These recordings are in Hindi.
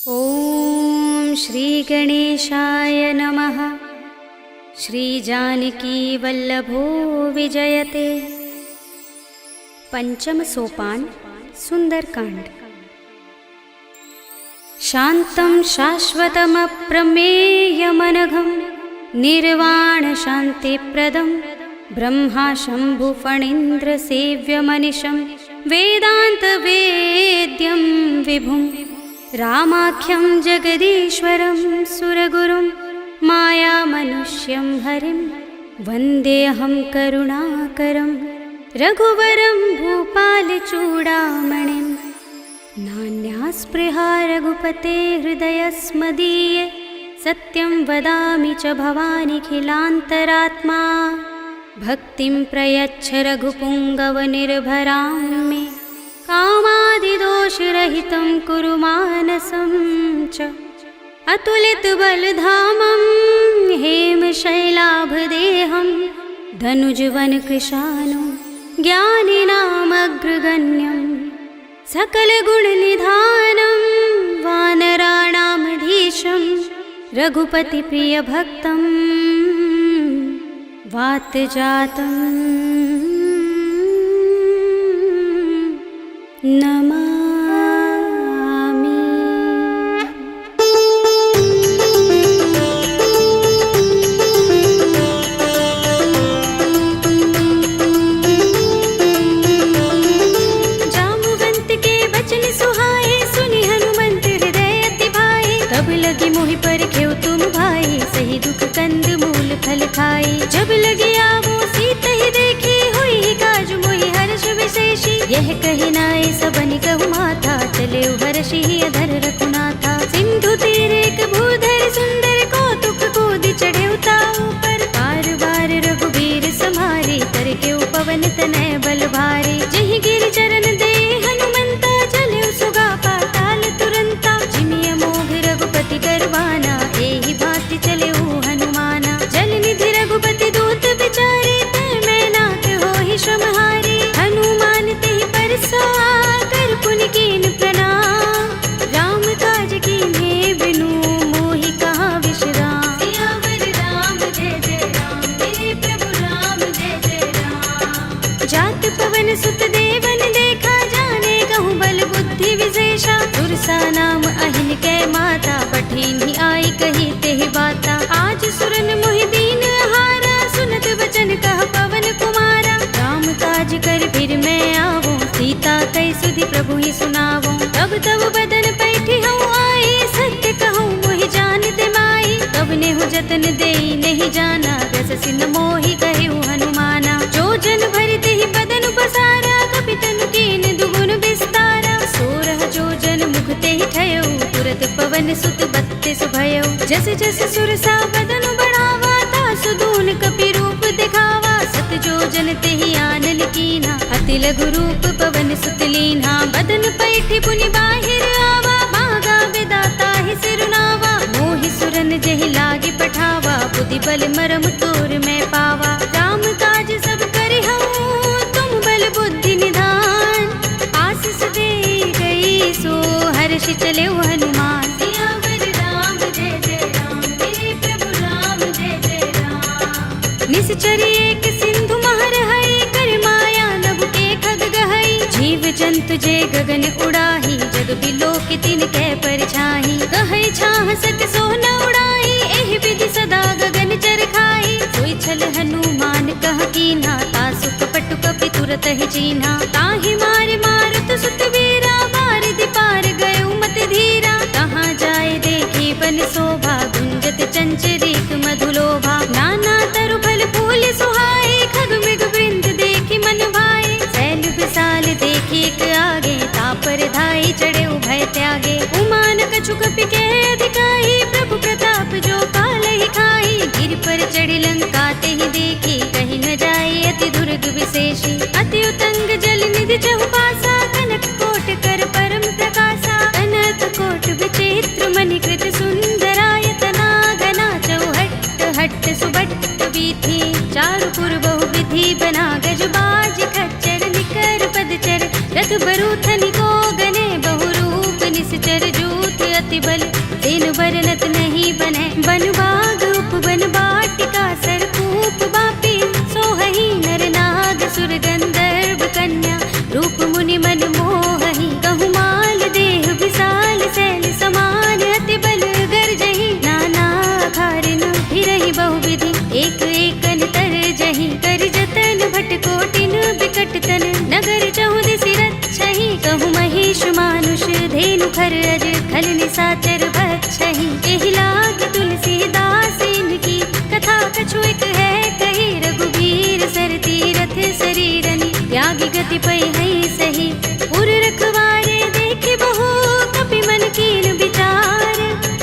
ॐ श्री गणेशाय नमः। श्री जानकी वल्लभो विजयते। पंचम सोपान सुंदरकांड। शांतं शाश्वतमप्रमेयमनघं निर्वाण शान्तिप्रदं ब्रह्मा शंभु फणीन्द्र सेव्यमनिशं वेदांत वेद्यं विभुं रामाख्यं जगदीश्वरं सुरगुरुं मायामनुष्यं हरिं वन्देऽहं करुणाकरं रघुवरं भूपालचूडामणिं। नान्यास्पृहा रघुपते हृदयस्मदीये सत्यं वदामि च भवानिखिलान्तरात्मा। भक्तिं प्रयच्छ रघुपुङ्गवनिर्भरां मे कामादिदोषरहितं कुरु मानसं च। अतुलितबलधामं हेमशैलाभदेहं धनुजवनकृशानुं ज्ञानिनामग्रगण्यं सकलगुणनिधानं वानराणामधीशं रघुपतिप्रियभक्तं वातजातं नमामि। जामुवंत के बचन सुहाए सुनि हनुमंत हृदय अति भाए। तब लगी मोहि पर खेव तुम भाई सही दुख कंद मूल फल खाई। जब लगी आवो सीता ही देखी हुई काज मोहि हर्ष विशेषी। यह कही नाय सबनि कहु माथा चले हर्षि अधर रघुनाथा। सिंधु तीर एक भूधर सुंदर कौतुक कूदि चढ़े उताऊ पर। बार बार रघुबीर समारे कर के पवन तनय बल भारे। जहि गिर चरण दे हनुमंता चले सुगा पाताल तुरंता। जिमिय मोघ रघुपति करवाना एहि भांति चले हनुमाना। जल निधि रघुपति दूत बिचारे तय मैं नाथ होहि श्रमहारी। हनुमान तेहि परसा कर पुनि कीन प्रणाम। राम काज कीन्हे बिनु मोहि कहाँ विश्राम। सियावर राम जय जय राम मेरे प्रभु राम जय जय राम। जात पवन सुत देवन देखा जाने कहूँ बल बुद्धि विशेषा। सुरसा नाम अहिन कै माता पठिन्हि आई कही तेहि बाता। आज सुरन मोहि दीन हारा सुनत बचन कह पवन कुमारा। राम काज कर फिर मैं आवो सीता कई सुधि प्रभु ही सुनावो। तब तब बदन पैठी हूँ आई सत्य कहूँ मोहि जानते माई। तब नेहु जतन देई नहीं जाना रस सिन मोहि कहु हनुमाना। जो जन भरते ही बदन पसारा कपितन कीन दुगुन विस्तारा। सोरह जो जन मुखते ही ठयो तुरत पवन सुत बत्तीस भयो। जस जस सुरसा बदन बढ़ावा तासु दून कपि रूप दिखावा। सत जो जन तेहि आनन कीन्हा अति लघु रूप पवन सुत लीन्हा। बदन पैठी पुनि बाहिर आवा मागा विदाता ही सिरुनावा। मोहि सुरन जहि लागे पठावा बुद्धि बल मरम तोर मैं पावा। राम काज सब करि हूँ तुम बल बुद्धि निधान। आशीष दे गई सो हर्षि चले हनुमान। सियावर राम जय जय राम मेरे प्रभु राम जय जय राम। निश्चरी एक सिंधु महर हई कर माया नभ के खग गहई। जीव जंतु जे गगन उड़ाही जग बिलो के तिन कै परछाही। कहै छाह सक सो न उड़ाई एहि विधि सदा गगन चर खाई। सोई छल हनुमान कह कीन्हा तासु कपट कपि तुरत ही चीन्हा। ताहि मार मारुत सुत वीरा बारिधि पार गयो मत धीरा। कहाँ जाए देखी बन शोभा गुंजत चंचरीक मधुलोभा। नाना तरु फल फूल सुहाए खग मृग वृंद देखी मन भाए। शैल विशाल देखी एक आगे तापर धाई चढ़े भय त्यागे। उमान कछु कपि के अधिकाई प्रभु प्रताप जो काल ही खाई। गिर पर चढ़ी लंका तेहि देखी कहीं न जाए अति दुर्ग विशेषी। अति उतंग जल निधि चहुपासा कनक कोट कर परम प्रकाशा। अनंत कोट विचित्र मणिकृत सुंदरायतना घना चौहट्ट हट्ट सुबट्ट वीथि। चारु पुर बहु विधि बना गज बाज खच्चर निकर पदचर। रथ बरूथनि को गने बहु रूप निश्चर जूथ अति अति बल तेन बरनत नहीं बने। बन बाग उपवन बाटिका सरकूप बापी सोहहि नर नाग सुर गंधर्व कन्या रूप मुनि मन मोहहि। कहु माल देह विशाल शैल समान अति बल गर्जहि। नाना खारिन फिरहि बहुविधि एक एकन तरजहि। कर जतन भट कोटिन बिकट तन नगर चहुदिस रक्षहि। कहु महिष मानुष धेनु खर अज खल निशाचर बक्षहि। एहि लाग तुलसीदास इनकी कथा कछु एक है कही। रघुबीर सर तीरथ शरीरनि त्यागी गति पै है सही। उर रखवारे देखे बहु कपि मन कीन विचार।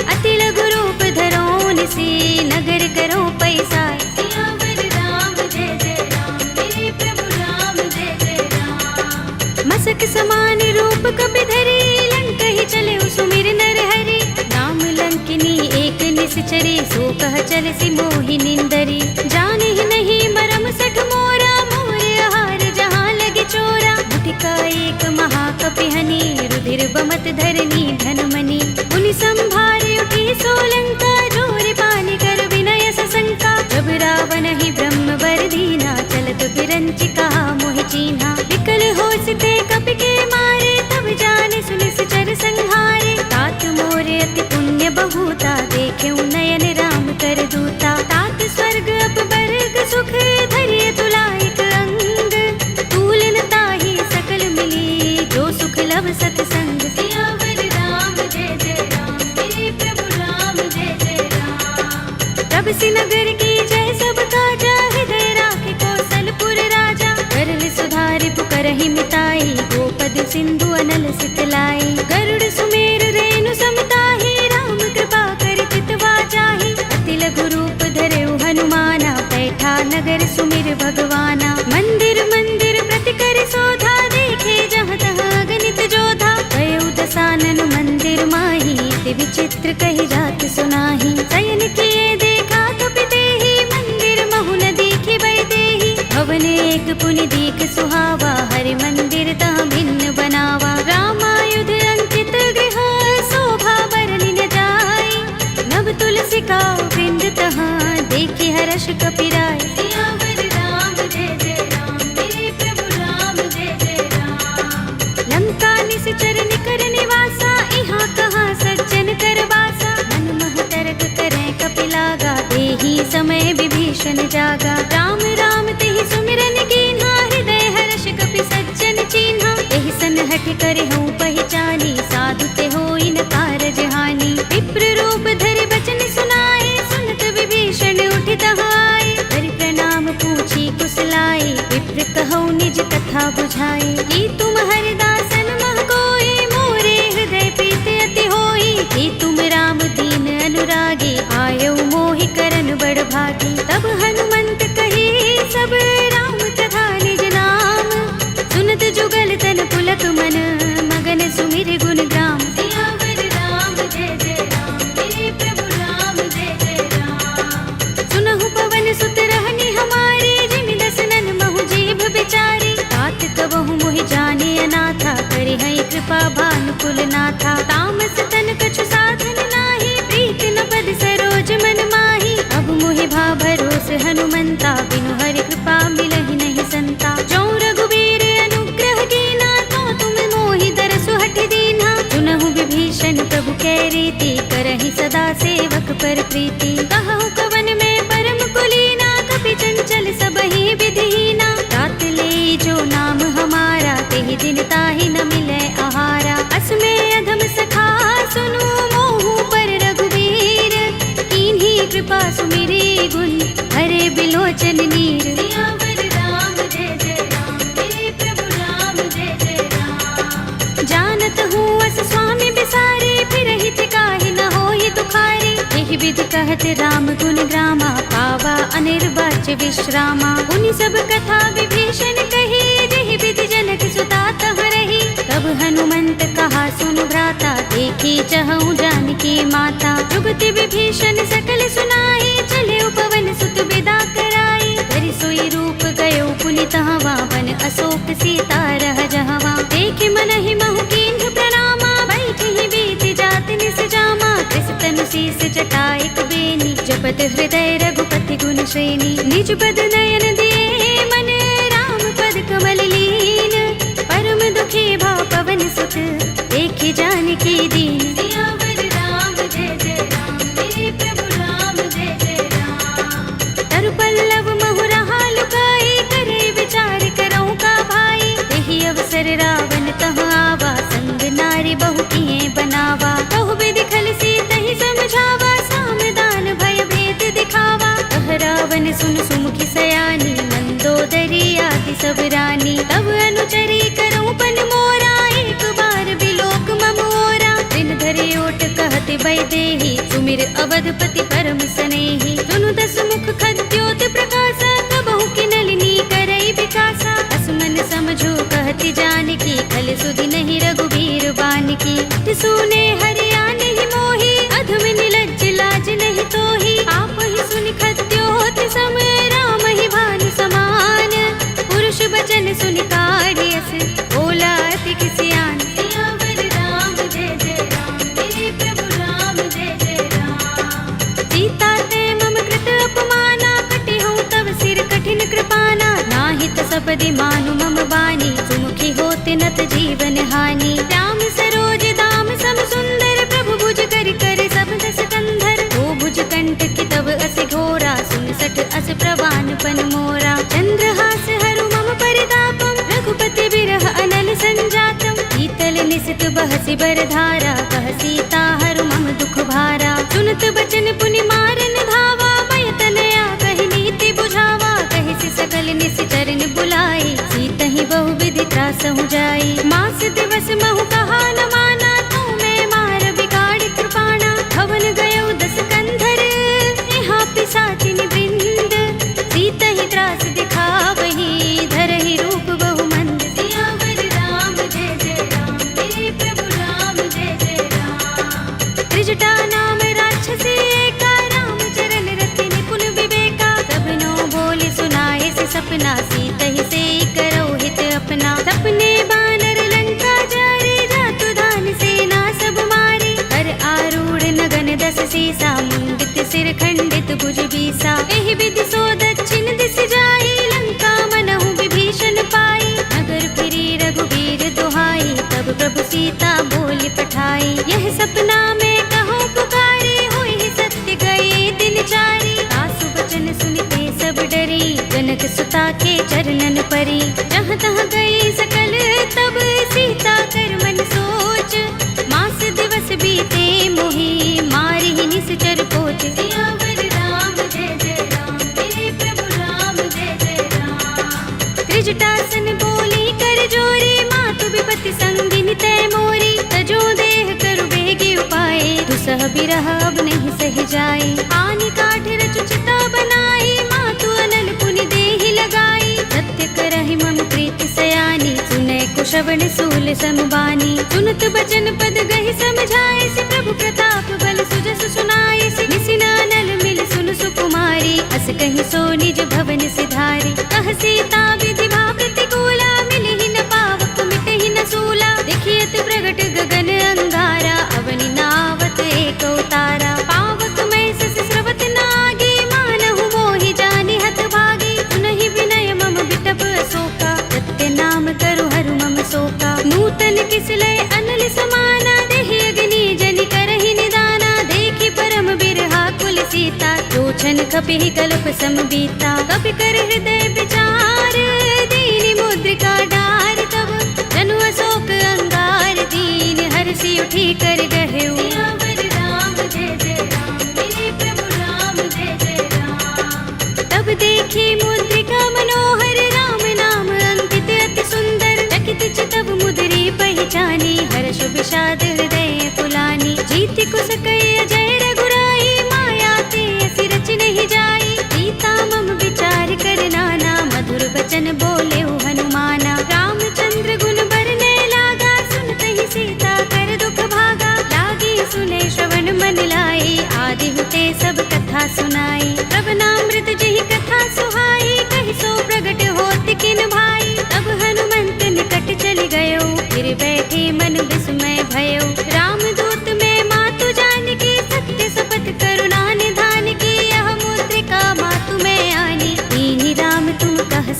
अति लघु रूप धरो निसी नगर करो पैसार। सियावर राम जय जय राम मेरे प्रभु राम जय जय राम। मसक समान रूप कपि धरे लंकहि चले सुमिर नर हरि। नाम लंकिनी एक निश्चरी सो कह चल सी मोहि निंदरी। जाने ही नहीं मरम सठ मोरा मोर आहार जहाँ लगे चोरा। मुठिका एक महाकपिहनि रुधिर बमत धरनी धनमणि। मुनि संभारे उठी सोलंका जोर पानी कर विनय सशंका। जब रावण ही ब्रह्म वर दीना चलत बिरंचि कहा मोहि चीन्हा। विकल होसिते कपि के मारे तब जाने सुनिस चर संहारे। तात मोरे अति पुण्य बहुता देखे नयन राम कर दूता। तात स्वर्ग अपवर्ग सुख धरिय तुलाइक अंग। तूल न ताहि सकल मिली जो सुख लव सतसंग। सियावर राम जय जय राम मेरे प्रभु राम जय जय राम। तब से नगर की जय सब काजा हृदय राखे कौशलपुर राजा। करल सुधारि पुकरहि मिताई गोपद सिंधु अनल सितलाई। गरुड़ सुमेर रेणु समताहि राम कृपा कर चितवा जाहि। अति लघु रूप धरेउ हनुमाना बैठा नगर सुमिर भगवाना। मंदिर मंदिर प्रति कर शोधा देखे जहाँ तहाँ गणित जोधा। गयउ दसानन मंदिर माही अति विचित्र कही जात सुनाही। शयन किए देखा कपि देहि मंदिर महु न दीखि वै देहि। भवन एक पुनि दीख सुहावा हरि मंदिर तहाँ भिन्न बनावा। रामायुध अंकित गृह शोभा बरनि न जाय। नव तुलसी का वृंद तहाँ देखि हर्ष कपिराय। सियावर राम जय जय राम मेरे प्रभु राम जय जय राम। लंका निश्चर निकर निवासा इहाँ कहाँ सज्जन कर बासा। मन महु तर्क करें कपि लागा देहि समय विभीषण जागा। राम राम तेहि सुमिरन कीन्हा हृदय हर्ष कपि सज्जन चीन्हा। एहि सन हठ करे हूँ पहचानी साधु ते होई न कारज हानि। विप्र रूप धरि बचन सुनाए सुनत विभीषण उठि तहाय। हरि प्रणाम पूछी कुशलाए विप्र कहौ निज कथा बुझाए। कि तुम हरिदासन मह कोई मोरे हृदय प्रीत अति होई। कि तुम राम दीन अनुरागी आयौ मोहि करन बड़ भागी। तब हनुमंत कही सब राम कथा निज नाम। सुनत जुगल तन पुलक मन मगन सुमिर गुण ग्राम। सियावर राम जय जय राम मेरे प्रभु राम जय जय राम। सुनहु पवन सुत रहनि हमारे जिमि दसनन महु जीभ बिचारी। तात कबहु मोहि जाने अनाथा करि है कृपा भानुकुल नाथा। तामस तन कछु साधन नाही प्रीत न पद सरोज मन माही। अब मोहि भा भरोस हनुमंता बिनु हरि कृपा मिलहि नहीं संता। जो रघुबीर अनुग्रह कीना तो तुम मोहि दरसु हठ दीन्हा। सुनहु विभीषण प्रभु कै रीति करहि सदा सेवक पर प्रीति। कहु कवन में परम कुलीना कपि चंचल सबहि विधिहीना। तात ले जो नाम हमारा तेहि दिन ताहि न मिलै आहारा। अस में अधम सखा सुनु मोहु पर रघुबीर। कीन्ही कृपा सुमिरी गुण हरे बिलोचन नीर। सियावर राम जय जय राम मेरे प्रभु राम जय जय राम। जानत हूँ अस स्वामी बिसारे फिरहि काहि न होहि दुखारी। एहि विधि कहत राम गुण ग्रामा पावा अनिर्वाच्य विश्रामा। उनि सब कथा विभीषण कही जेहि विधि जनक सुता तहाँ रही। तब हनुमंत कहा सुनु भ्राता देखी चहु जानकी माता। जुगति विभीषण सकल सुनाई चले उपवन सुत विदा कराई। धरि सोई रूप गयो पुनि तहाँ वन अशोक सीता रह जहवा। देख मन ही महु कीन्ह प्रणामा बैठि बीत जात निस जा। श्रेणी। निज पद नयन दिए मन राम पद कमल लीन। परम दुखी भाव पवन सुत देखि जानकी दीन। सियावर राम जय जय राम, मेरे प्रभु राम जय जय राम। तरु पल्लव महु रहा लुकाई, करे विचार करऊं का भाई। यही अवसर रावण तह आवा, संग नारी बहु किए बनावा। बहु विधि खल सीत ही समझावा, सामदान भय भेद दिखावा। कह रावण सुन सुमुखी सयानी, मंदोदरी आदि सब रानी। तब अनुचरी करऊं पन मोरा, एक बार बिलोक मम ओरा। दिन धरे ओट कहते वैदेही, सुमिर अवधपति परम स्नेही। सुनु दस मुख खद्योत प्रकाशा, कबहु की नलिनी करई विकासा। असमन समझो कहती जानकी, खल सुधि नहीं रघुबीर बानकी। सुने हरिया नहीं मोही, अधम निलज्ज लाज नहीं तोही। आप ही सुनि खद्योत सम, राम ही भानु समान। पुरुष बचन सुनि काढ़ियस, बोला अति किसियान। सियावर राम जय जय राम, मेरे प्रभु राम जय जय राम। सीता ते मम कृत अपमाना, कटे हूँ तब सिर कठिन कृपाना। नाहित सपदि मानु मम बानी, सुमुखी होते नत जीवन हानि। राम सरोज दाम सम सुंदर, प्रभु भुज कर कर सब दस कंधर। ओ भुज कंठ की तब अस घोरा, सुन सठ अस प्रवान पन मोरा। चंद्रहास हरु मम परितापम, रघुपति बिरह अनल संजातम। शीतल निसित बहसि बरधारा, कह सीता हरु मम दुख भारा। सुनत बचन पुनि मारन धावा, मय तनया कहि नीति बुझावा। कहि सि सकल निसिचरन बुलाई, सीतहि बहु विधि त्रासहु जाई। मास दिवस महु कहा न माना, तू मैं मार बिगाड़ कृपाणा। भवन गयो दस कंधर, यहाँ पिशाचिनी वृंद। सीतहि त्रास दिखावही, धरहि रूप बहु मंद। सियावर राम जय जय राम, मेरे प्रभु राम जय जय राम। त्रिजटा नाम राक्षसी एका, राम चरण रति निपुण विवेका। सबनो बोले सुनाए से सपना, सीतहि से करो हित अपना। सपने बानर लंका जारे, जातु धान सेना सब मारे। हर आरूढ़ नगन दस सीसा, मुंडित सिर खंडित भुज बीसा। एहि विधि सो दक्षिण दिस जाई, लंका मनहु विभीषण पाई। नगर फिरी रघुबीर दुहाई, तब प्रभु सीता बोली पठाई। यह सपना में कहूँ पुकारे, होई सत्य गए दिन चारी। सासु बचन सुनते सब डरी, जनक सुता के चरणन परी। जहाँ तहाँ गई सकल तब, सीता कर मन सोच। मास दिवस बीते मोही, मारी ही निश्चर पोच। सियावर राम जय जय राम, मेरे प्रभु राम जय जय राम। त्रिजटासन बोली कर जोरी, मातु विपत्ति संगिनी तय मोरी। तजो देह करु बेगी उपाय, दुसह बिरह अब नहीं सह जाए। आनि काठ रचु चिता बनाई, मातु अनल पुनि देहि लगाई। सत्य करहि मम प्रीति सयानी, सुनै कुशवन सूल समबानी। सुनत बचन पद गहि समझाए, सि प्रभु प्रताप बल सुजस सुनाए। सि निसिना नल मिल सुन सुकुमारी, अस कहि सो निज भवन सिधारी। कह सीता विधि भा प्रतिकूला, मिलहि न पावक मिटहि न सूला। देखियत प्रगट गगन अंगारा, अवनि नावत एक उतारा। पावक मैं सस स्रवत नागी, मानहु मोहि जानि हत भागी। सुनहि विनय मम बिटप अशोका, सत्य नाम करु हरु मम शोका। नूतन किसलय अनल समाना, देहि अग्नि जनि करहि निदाना। देखि परम बिरहा कुल सीता, लोचन कपिहि कल्प सम बीता। कपि कर हृदय विचार, दीनि मुद्रिका डार। तब जनु अशोक अंगार, दीन हरषि उठी कर गहेउ। सियावर राम जय जय राम, मेरे प्रभु राम जय जय राम। तब देखी मुद्रिका मनोहर, राम नाम अंकित अति सुंदर। चकित चितव मुद्री पहचानी, हर्ष विषाद हृदय कुलानी। जीति कुस कई अजय रघुराई, माया ते असि रच नहीं जाई। सीता मम विचार कर नाना, मधुर वचन बोले हनुमाना। रामचंद्र गुण बरने लागा, सुनते ही सीता कर दुख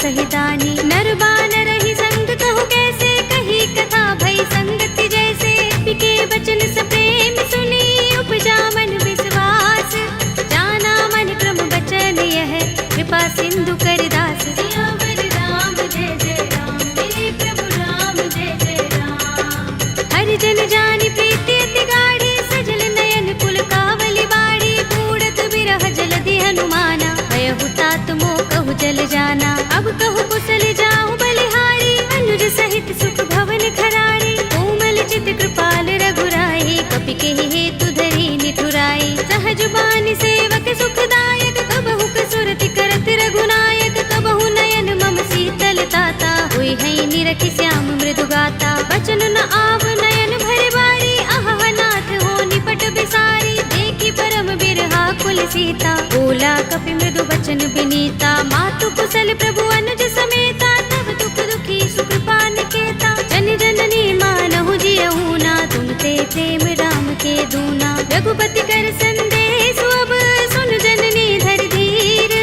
कही दानी। नर बानर ही संग कहु कैसे, कही कथा भई संगति जैसे। बिके बचन स प्रेम सुनी, उपजा मन विश्वास। जाना मन क्रम बचन यह, कृपा सिंधु कर दास। सियावर राम जय जय राम, मेरे प्रभु राम जय जय राम। हरि जन जानी प्रीति अति गाढ़ी, सजल नयन कुल कावली बाड़ी। बूढ़त बिरह जलधि हनुमाना, भयहु तात मोह कहु जल जाना। अब कहु कुशल जाऊं बलिहारी, अनुज सहित सुख भवन खरारी। कोमल चित कृपाल रघुराई, कपि केहि हेतु धरी निठुराई। सहज बानी सेवक सुखदायक, कबहु कसुरति करत रघुनायक। कबहु नयन मम शीतल ताता, हुई है निरखि श्याम मृदु गाता। बचन न आव नयन भरि बारी, अहह नाथ हो निपट बिसारी। देखी परम बिरहा कुल सीता, बोला कपि मृदु बचन बिनीता। मातु कुशल प्रभु अनुज समेता, तब दुख दुखी सुकृपा निकेता। जन जननी मानहु जियहु ना, तुम ते प्रेम राम के दूना। रघुपति कर संदेश अब, सुन जननी धर धीर।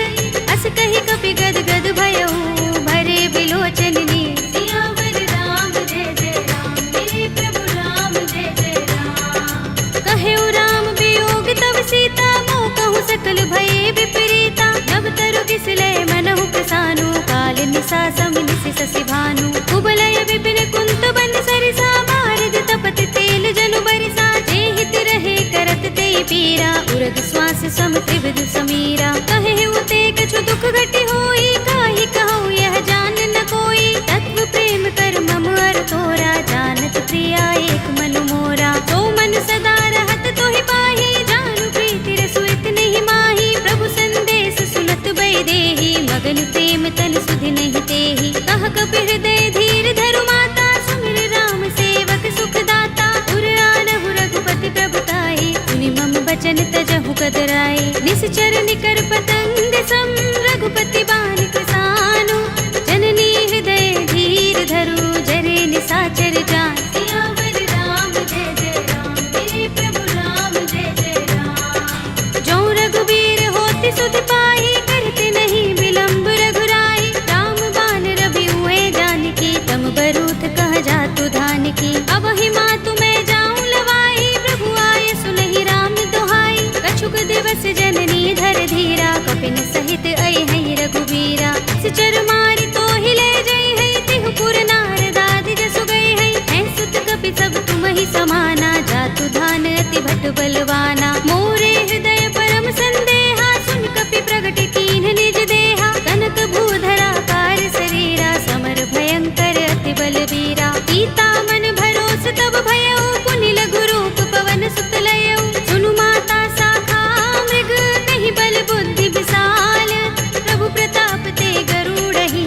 अस कही कपि गद गद भयहु, भरे बिलोचन नीर। सियावर राम जय जय राम, मेरे प्रभु राम जय जय राम। कहेउ राम वियोग तब सीता, मोह कहु सकल भये विपरीता। नव तरु किसले मनहु प्रसानु, काल निसा सम निसि ससि भानु। कुबलय विपिन कुंत बन सरिसा, बारद तपत तेल जनु बरिसा। जे हित रहे करत ते पीरा, उरग श्वास सम त्रिविध समीरा। कहेउ ते कछु दुख घटि होई, काहि कहूँ यह जान न कोई। तत्व प्रेम कर मम अर तोरा, जानत प्रिया एक मन मोरा। तो मन सदा रहत तोहि पाही, जानु प्रीति रसु इतने माही। प्रभु संदेश सुनत बै देहि, मगन प्रेम तन सुधि नहीं तेहि। कह कपि हृदय धीर धरु माता, सुमिर राम सेवक सुख दाता। उर आनहु रघुपति प्रभुताई, सुनि मम बचन तजहु कदराई। निश्चर निकर पतंग सम, रघुपति बानिक सानु। जननी हृदय धीर धरु, जरे निसाचर जान। सियावर राम जय जय राम, मेरे प्रभु राम जय जय राम। जो रघुबीर होति सुधि पाही, करते नहीं विलंब रघुराई। राम बान रवि हुए जानकी, तम बरूथ कह जातु धानकी। अब ही मातु मैं जाऊं लवाई, प्रभु आए सुनहि राम दोहाई। कछुक दिवस जननी धर धीरा, कपिन सहित अइ है रघुबीरा। सिचर मारि तो ही ले जई है, तिहु पुर नारद आदि जसु गई है। हैं सुत कपि सब तुम ही समाना, जातु धान अति भट बलवाना। मोरे हृदय परम संदेहा, सुन कपि प्रगट कीन्ह निज देहा। कनक भूधरा कार शरीरा, समर भयंकर अति बलबीरा। सीता मन भरोस तब भयउ, पुनि लघु रूप पवन सुत लयउ। सुनु माता शाखा मृग, नहीं बल बुद्धि विशाल। प्रभु प्रताप ते गरुड़हि,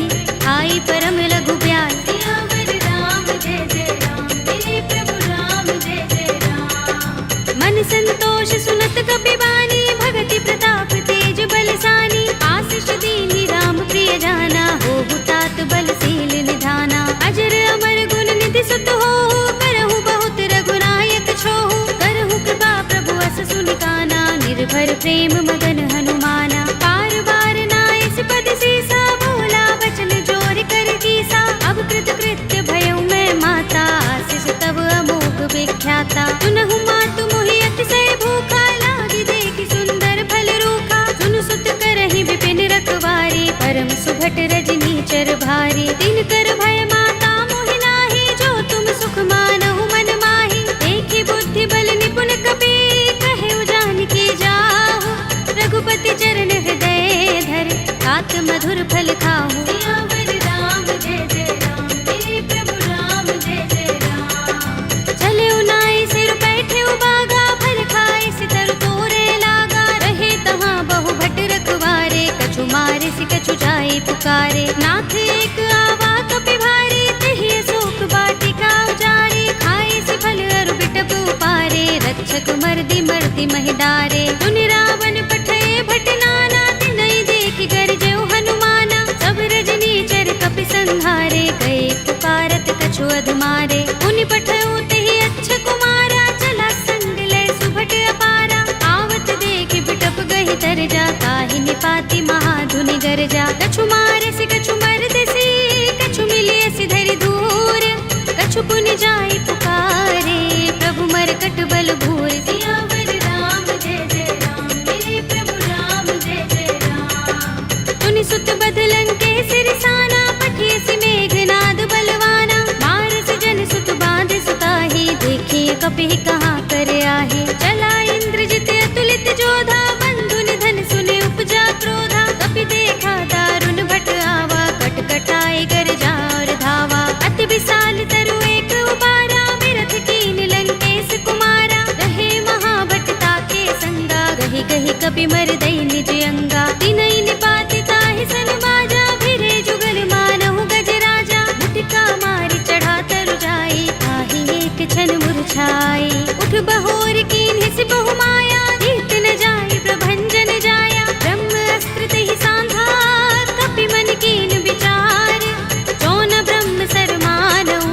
आई परम लघु ब्याल। सियावर राम जय जय राम, मेरे प्रभु राम जय जय राम। मन संतोष सुनत कपि बानी, भगति प्रताप तेज बलसानी। आशीष दीनी राम प्रिय जाना, होहु तात बलशील निधाना। अजर अमर गुण निधि सुत होहु, करहु बहुत रघुनायक छोहु। करहु कृपा प्रभु अस सुनि काना, निर्भर प्रेम मगन हनुमाना। बार बार नाइस पद सीसा, बोला वचन जोर कर कीसा। अब कृत कृत्य भयउ मैं माता, आशीष तब अमोघ विख्याता। सुनहु मातु मोहि अतिशय भूखा, लागी देखि सुंदर फल रूखा। सुनु सुत करहि विपिन रखवारी, परम सुभट रजनी चर भारी। दिन कर भय माता मोहि नाहि, जो तुम सुख मानहु मन माहि। देखि बुद्धि बल निपुण कपि, कहेउ जानकी जाहु। रघुपति चरण हृदय धर, तात मधुर फल खाहु। सियावर राम जय जय राम, मेरे प्रभु राम जय जय राम। चले उनाई सिर बैठे उबागा, फल खाए सितर तोरे लागा। रहे तहाँ बहु भट रखवारे, कछु मारे सि कछु जाई पुकारे। नाथ एक आवा कपि भारी, तिहि अशोक वाटिका उजारी। खाए सि फल अरु बिटप उपारे, रक्षक मर्दि मर्दि महि डारे। सुनि रावण पठय भट नाना, तिनहि देखि गरजेउ हनुमाना। सब रजनी चर कपि संहारे, गए पुकारत कछु अधमारे। मुनि पठयउ तेहि अच्छ कुमारा, चला संग लय सुभट अपारा। आवत देखि बिटप गहि तरजा, काहि निपाति महाधुनि गरजा। कछु मारे सि कछु मर्द कपि मर दई निज अंगा। तिनई निपाति ताहि सन बाजा, भिरे जुगल मानहु गज राजा। मुटिका मारि चढ़ा तरु जाई, ताहि एक क्षण मुरझाई। उठ बहोर कीन्हि सि बहु माया, जीत न जाई प्रभंजन जाया। ब्रह्म अस्त्र तहि सांधा, कपि मन कीन विचार। जौन ब्रह्म सर मानहु,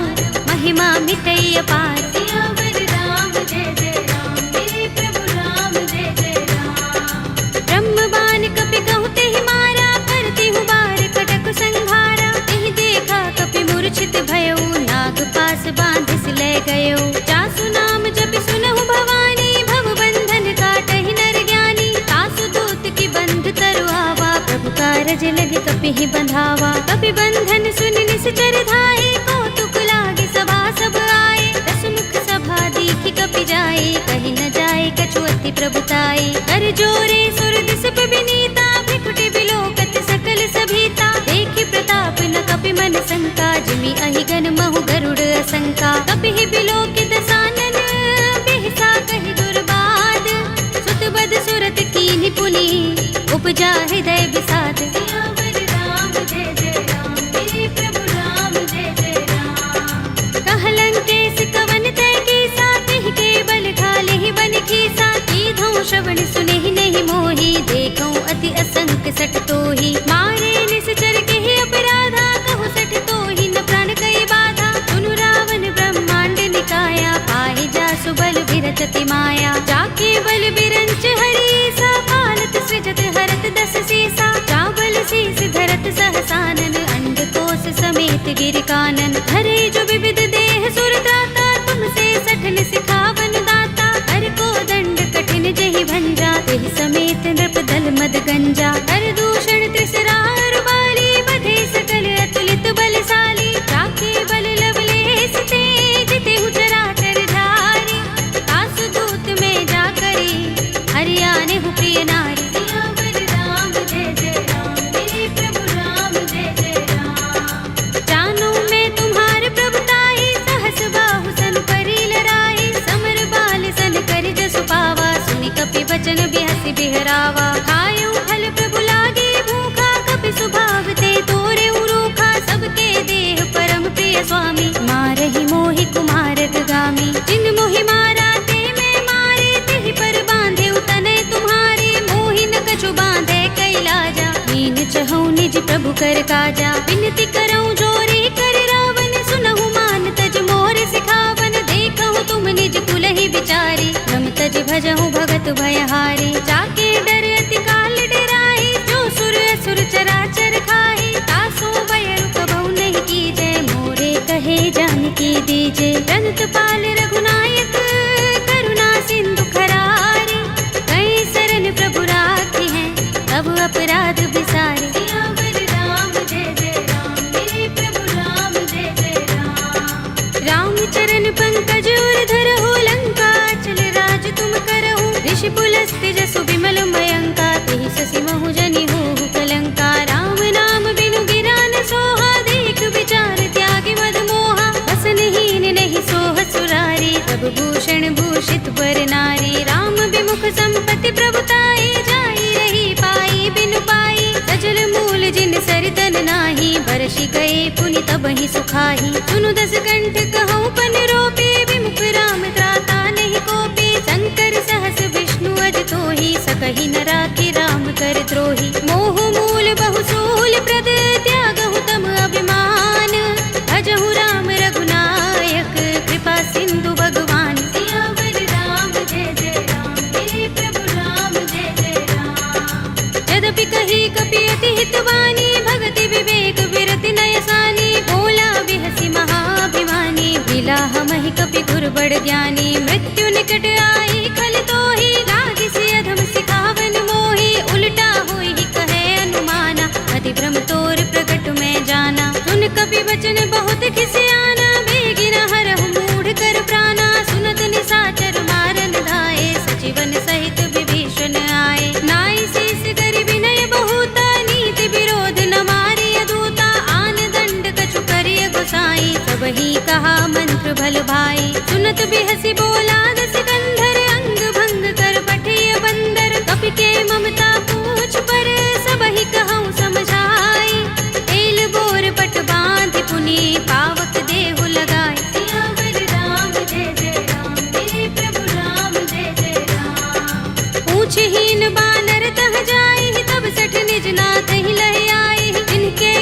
महिमा मिटई अपार। सियावर राम जय जय राम, मेरे प्रभु राम जय जय राम। ब्रह्म बाण कपि कहु तेहि मारा, करति हूँ बार कटक संघारा। एहि देखा कपि मूर्छित भयउ, नाग पास बांधिस ले गयो। जासु नाम जपि सुनहु भवानी, भव बंधन काटहि नर ज्ञानी। तासु दूत की बंध तरु आवा, प्रभु कारज लगे कपि ही बंधावा। कपि बंधन सुनि निश्चर धाये, कौतुक लागे सभा सब आए। दस मुख सभा दीखि कपि जाए, कहि न जाए कछु अति प्रभुताई। कर जोरे सुर दिस विनीता, भ्रिकुटि बिलोकत सकल सभीता। देखि प्रताप न कपि मन शंका, जिमि अहिगन महु गरुड़ असंका। कपि ही बिलोकित सानन, बिहसा कहि दुर्बाद। सुत बद सुरत कीन्हि पुनि, उपजा हृदय विषाद। सियावर राम जय जय राम, मेरे प्रभु राम जय जय राम। कहलंकेश कवन तय कीसा, तिहि के बल ढालेहि बन खीसा। कीधौं श्रवण सुनेहि नहीं मोहि, देखौं अति असंक सठ तोहि। मारे निश्चर केहि अपराधा, कहु सठ तोहि न प्राण कई बाधा। सुनु रावण ब्रह्मांड निकाया, पाहि जासु बल बिरच अति माया। जाके बल बिरंच हरीसा, पालत सृजत हरत दस सीसा। चावल शीस धरत सहसानन, अंडकोश समेत गिर कानन। धरे जो विविध देह सुर त्राता, तुमसे सठन सिखावन दाता। हर को दंड कठिन जहि भंजा, तेहि समेत नृप दल मद गंजा। हर दूषण त्रिसरार बाली, बधे सकल अतुलित बलशाली। जाके बल लवलेस ते, जितेहु चराचर झारी। तासु दूत में जा करी, हरियाने हु प्रिय नारी। सियावर राम जय जय राम, मेरे प्रभु राम जय जय राम। जानो मैं तुम्हार प्रभुताई, सहस बाहु सन करी लड़ाई। समर बाल सन करि जसु पावा, सुनि कपि बचन बिहसि बिहरावा। खायउ फल प्रभु लागे भूखा, कपि सुभाव ते तोरे रूखा। सबके देह परम प्रिय स्वामी, मारहि मोहि कुमारक गामी। जिन मोहि मारा ते मैं मारे, तेहि पर बांधे तनय तुम्हारे। मोहि न कछु बांधे कैलाजा, मीन चहु निज प्रभु कर काजा। विनती करऊं जोरी कर रावण, सुनहु मान तज मोर सिखावन। देखहु तुम निज कुलहि विचारी, रम तज भजहु भगत भयहारी। जाके डर अति काल डराहि, जो सुर असुर चराचर खाहि। तासो बयरु कबहु नहीं कीजय, मोरे कहे जानकी दीजे। रंत पाल रघुनायक, करुणा सिंधु खरारे। कई सरन प्रभु राखी हैं, तब अपराध बिसारे। सियावर राम जय जय राम, मेरे प्रभु राम जय जय राम। राम चरण पंकज उर धरहु, लंका चल राज तुम करहु। ऋषि पुलस्त्य जसु विमल मयंका, तेहि ससि महु जनि होहु कलंका। राम नाम बिनु गिरा न सोहा, देख विचार त्यागी मद मोहा। बसनहीन नहीं सोह सुरारी, सब भूषण भूषित वर नारी। राम विमुख संपत्ति प्रभुताई, जाई रही पाई बिनु पाई। सजल मूल जिन सरितन नाही, बरषि गए पुनि तबहि सुखाही। सुनु दस कंठ कहूँ पन रोपे, विमुख राम त्राता नहीं कोपे। शंकर सहस विष्णु अज तोहि, सकहि न राखि राम कर द्रोही। मोह मूल बहु सूल प्रद, त्यागहु तम अभिमान। भजहु राम रघुनायक, कृपा सिंधु भगवान। सियावर राम जय जय राम, मेरे प्रभु राम जय जय राम। यद्यपि कही कपि अति हितवानी, भगति विवेक विरति नय सानी। बोला बिहसि महाभिमानी, मिला हमहि कपि गुर बड़ ज्ञानी। मृत्यु निकट आई खल तोहि, लागिसि अधम सिखावन मोहि। उल्टा होई कहे अनुमाना, अति भ्रम तोर प्रगट में जाना। सुन कपि वचन बहुत खिसियाना, बेगिन हरहु मूढ़ कर प्राणा। सुनत निशाचर मारन धाये, सजीवन सहित विभीषण आए। नाई शीस करि विनय बहुता, नीति विरोध न मारिय दूता। आन दंड कछु करिय गोसाई, सबहि कहा मंत्र भल भाई। सुनत बिहसि बोला दस कंधर, अंग भंग कर पठिय बंदर। कपि के मम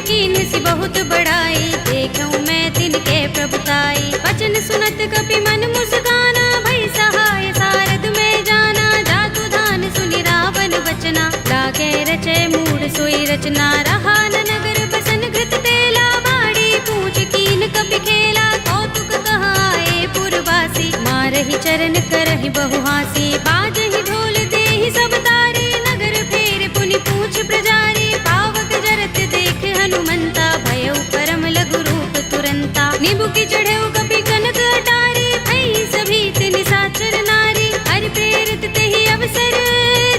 कीन सी बहुत बड़ाई, देखूं मैं तिनके प्रभुताई। वचन सुनत कपि मन मुस्काना, भई सहाय सारद में जाना। जातु धान सुनि रावण बचना, लागे रचे मूढ़ सोई रचना। रहा न नगर बसन घृत तेला, बाड़ी पूछ कीन कपि खेला। कौतुक कहाए पुरवासी, मारहि चरण करहि बहु हासी। बाजहि ढोल देहि सब तारे, नगर फेर पुनि पूछ प्रजारी। पावक जरत देख हनुमंता, भयउ परम लघु रूप तुरंता। निबुकि चढ़ेउ कपि कनक अटारी, भई सभीत निशाचर नारी। हरि प्रेरित तेहि अवसर,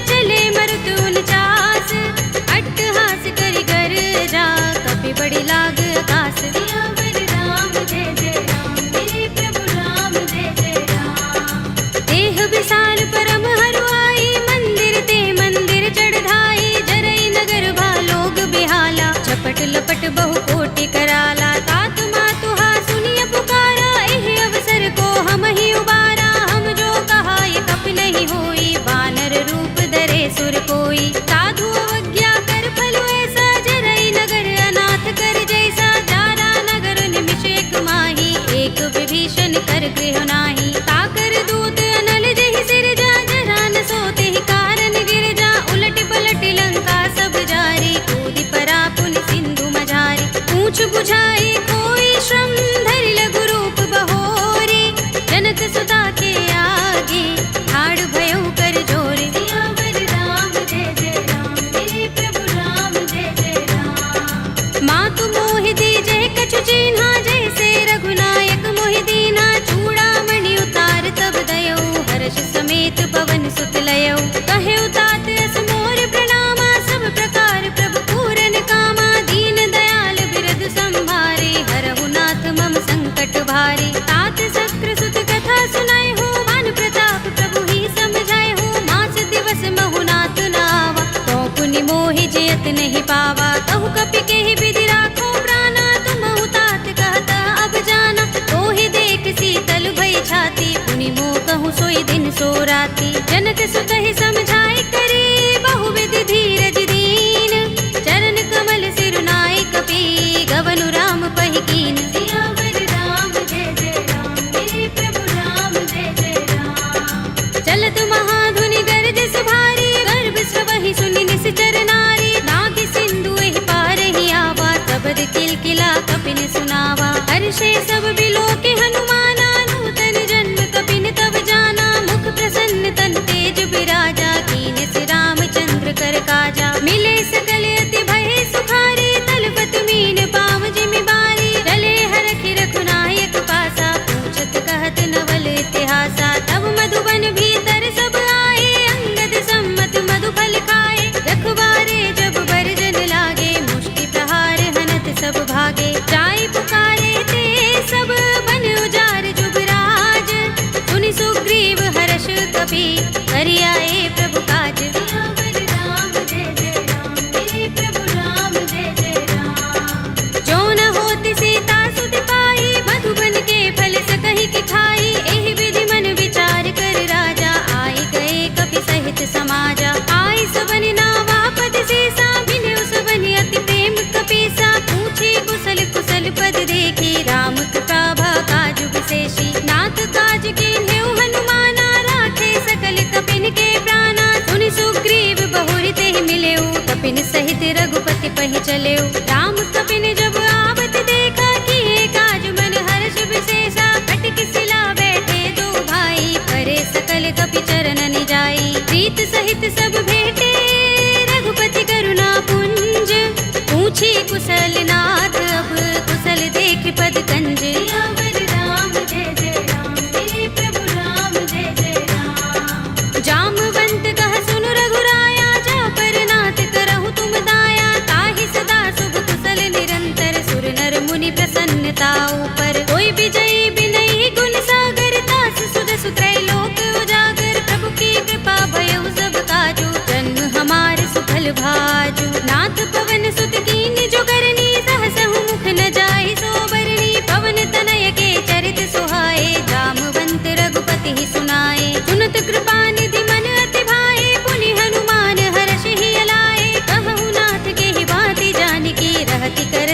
चले मरुत 49। अट्टहास करि गर्जा, कपि बड़ी लाग आकाश। सियावर राम जय जय राम, मेरे प्रभु राम जय जय राम। देह विशाल परम हरुआई, मंदिर ते मंदिर चढ़ाई। जरई नगर भालोग बिहाला, झपट लपट बहु कोटि कराला। तात मातुहा सुनिय पुकारा, एहि अवसर को हम ही उबारा। हम जो कहा ये कपि नहीं होई, वानर रूप धरे सुर कोई। साधु अवज्ञा कर फल ऐसा, जरई नगर अनाथ कर जैसा। जारा नगर निमिष एक माही, एक विभीषण कर गृह नाही। ताकर दूत अनल जहि सिरजा, जरा न सोते ही कारण गिरजा। उलट पलट लंका सब जारी, कूदि परा पुनि सिंधु मझारी। पूछ बुझाई कोई श्रम, धरि लघु रूप बहोरी। जनक सुता के आगे, ठाड़ भयउ कर जोरी। सियावर राम जय जय राम, मेरे प्रभु राम जय जय राम। मातु मोहि दीजे कछु चिन्हा, जैसे रघुनायक मोहि दीना। चूड़ामणि उतार तब दयऊ, हर्ष समेत पवन सुत लयऊ। कहेउ तात अस मोर प्रणामा, सब प्रकार प्रभु पूरन कामा। दीन दयाल बिरधु संभारे, हरहु नाथ मम संकट भारे। तात शक्र सुत कथा सुनाए हो, मान प्रताप प्रभु ही समझाए हो। मास दिवस महु नाथ नावा, तो पुनि मोहि जयत नहीं पावा। कहु कपि केहि विधि राखो प्राणा, तुमहु तात कहता अब जाना। तोहि देख शीतल भई छाती, पुनि मोह कहूँ सोई दिन सो राती। जनक सुतहि समझाई करे, बहु विधि धीरज दीन। चरण कमल सिरुनाई कपि, गवनु राम पहि कीन। सियावर राम जय जय राम, मेरे प्रभु राम जय जय राम। चलत महाधुनि गरज सुभारी, गर्भ स्रवहि सुनि निश्चर नारी। नागि सिंधु एहि पार ही आवा, तबद किलकिला कपिन सुनावा। हर्षे सब बिलोके हनुमाना, नूतन जन्म कपिन तब जाना। मुख प्रसन्न तन तेज बिराजा, कीन सि रामचंद्र कर काजा। मिले सकल अति भय सुखारी, तलपत मीन पाव जिमि बारी। चले हरखि रघुनायक पासा, पूछत कहत नवल इतिहासा। तब मधुबन भीतर सब आए, अंगद सम्मत मधु फल खाए। रखवारे जब बरजन लागे, मुष्टि प्रहार हनत सब भागे। जाय पुकारे ते सब, बन उजार जुबराज। सुनि सुग्रीव हर्ष कपि, करि आए प्रभु काज। सियावर राम जय जय राम, मेरे प्रभु राम जय जय राम। जो न होति सीता सुत पाई, मधुबन के फल सकहि कि खाई। एहि विधि मन विचार कर राजा, आई गए कपि सहित समाजा। आई सबनि नावा पद सीसा, मिले सबनि अति प्रेम कपीसा। पूछे कुशल कुशल पद देखी, राम कृपा भा काजु विशेषी। नाथ काज कीन्हेउ हनुमाना, राखे सकल कपिन के प्राणा। सुनि सुग्रीव बहुरि तेहि मिलेउ, कपिन सहित रघुपति पहि चलेउ। राम कपिन जब आवत देखा, किए काज मन हर्ष विशेषा। कटक सिला बैठे दो भाई, करे सकल कपि चरण जाई। प्रीत सहित सब भेटे, रघुपति करुणा पुंज। पूछी कुशल नाथ, अब कुशल देख पद कंज। सियावर राम जय जय राम, मेरे प्रभु राम जय जय राम। जामवंत कह सुनु रघुराया, जा पर नाथ करहु तुम दाया। ताहि सदा शुभ कुशल निरंतर, सुर नर मुनि प्रसन्नता ऊपर। कोई विजयी बिनहि गुण सागर, दास सुध सुत्रय लोक उजागर। प्रभु की कृपा भयउ सब काजू, जन्म हमार सुफल भाजू। नाथ पवन सुत कीन जो करनी, सहसहु मुख न जाहि सो बरनी। पवन तनय के चरित सुहाए, जामवंत रघुपति ही सुनाए। सुनत कृपा निधि मन अति भाए, पुनि हनुमान हर्ष ही अलाए। कहु नाथ के ही बाती जानकी, रहति कर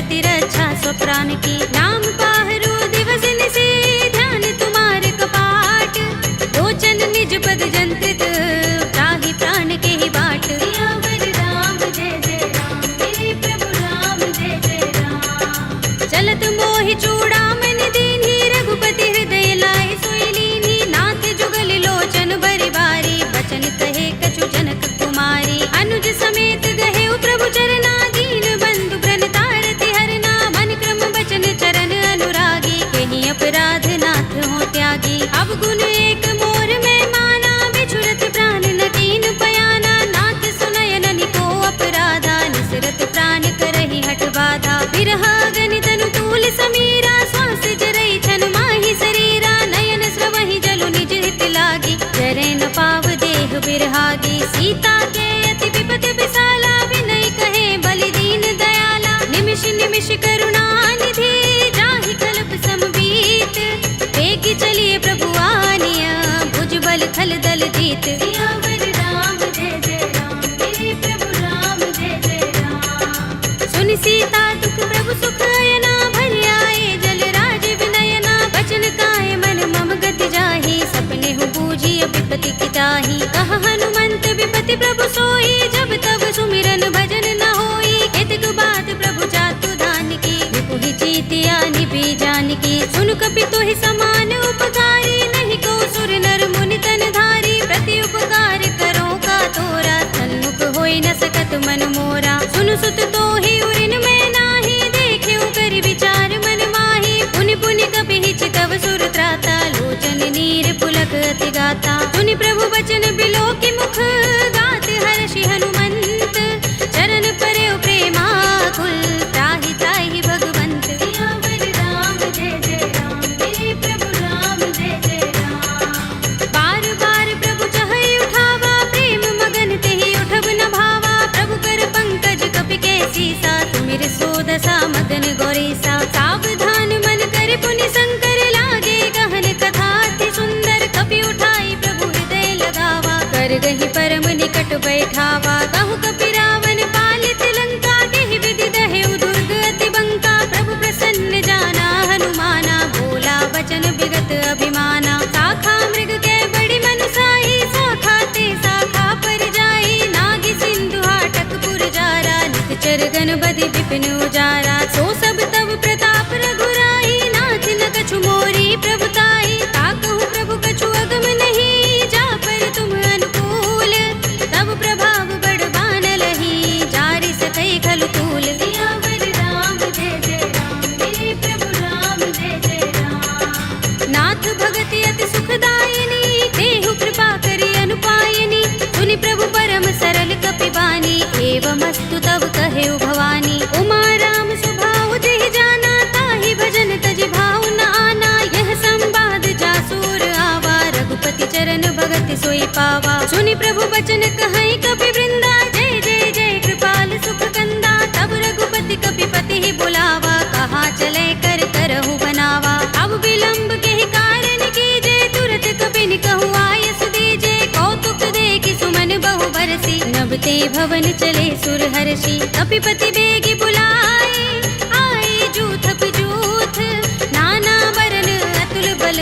निर्हागी। सीता के अति विपति विशाला, विनय कहे बलि दीन दयाला। निमिष निमिष करुणा निधि, जाहि कल्प समबीत। वेगी चलिए प्रभु आनिया, भुज बल खल दल जीत। सियावर राम जय जय राम, मेरे प्रभु राम जय जय राम। सुनि सीता दुख प्रभु सुख अयना, भरि आए जल राज विनयना। बचन काए मन मम गति जाहि, सपने हु बूझी विपति की ताहि। कहा हनुमंत विपति प्रभु सोई, जब तब सुमिरन भजन न होई। केतक बात प्रभु जातु धान की, विपुहि जीतिया निभि जानकी। सुन कपि तोहि समान उपकारी, नहीं को सुर नर मुनि तन धारी। प्रति उपकार करो का तोरा, सन्मुख होई न सकत मन मोरा। सुन सुत तोहि उरिन में नाही, देखेउ करि विचार मन माही। पुनि पुनि कपि हिचकव सुर त्राता, लोचन नीर पुलक अति गाता। सुनि प्रभु बचन बिलोकि मुख, गात हर्षि हनुमंत। चरण परेउ प्रेमाकुल, त्राहि त्राहि भगवंत। सियावर राम जय जय राम, मेरे प्रभु राम जय जय राम। बार बार प्रभु चहई उठावा, प्रेम मगन तेहि उठब न भावा। प्रभु कर पंकज कपि के सीसा, सुमिर सोदसा मगन गौरीसा। सावधान मन कर पुनि शंकर, लागे गहन कथा अति सुंदर। कपि उठाई प्रभु हृदय लगावा, कर गहि परम निकट बैठावा। कहु कपि रावण पालित लंका, देहि विधि दहेउ दुर्ग अति बंका। प्रभु प्रसन्न जाना हनुमाना, बोला वचन विगत अभिमाना। शाखा मृग के बड़ी मनुसाही, शाखा ते शाखा पर जाई। नागी सिंधु हाटक पुर जारा, निकचर गण बधि विपिन उजारा। सो सब तब प्रताप रघुराई, नाथ न कछु मोरी प्रभुताई। ताकहु प्रभु कछु अगम नहीं, जा पर तुम अनुकूल। तब प्रभाव बड़ बानलहि, जारि सकै खलु तूल। सियावर राम जय जय राम, मेरे प्रभु राम जय जय राम। नाथ भगति अति सुखदायिनी, देहु कृपा करि अनुपायिनी। सुनि प्रभु परम सरल कपि बानी, एवमस्तु तब कहेउ भवानी। उमा राम स्वभाव जेहि जाना, ताहि भजन तजि भाव न आना। यह संवाद जासुर आवा, रघुपति चरण भगति सोई पावा। सुनि प्रभु बचन कहई कपि वृंदा, जय जय जय कृपाल सुख कंदा। तब रघुपति कपि पति ही बुलावा, कहा चले कर करहु बनावा। अब विलंब के कारण कीजे, तुरत कपि कहु आयस दीजे। कौतुक देखि सुमन बहु बरसी, नभ ते भवन चले सुर हर्षि। कपिपति बेगी बुलाए, आए जूथ जूथ। नाना वरन अतुल बल,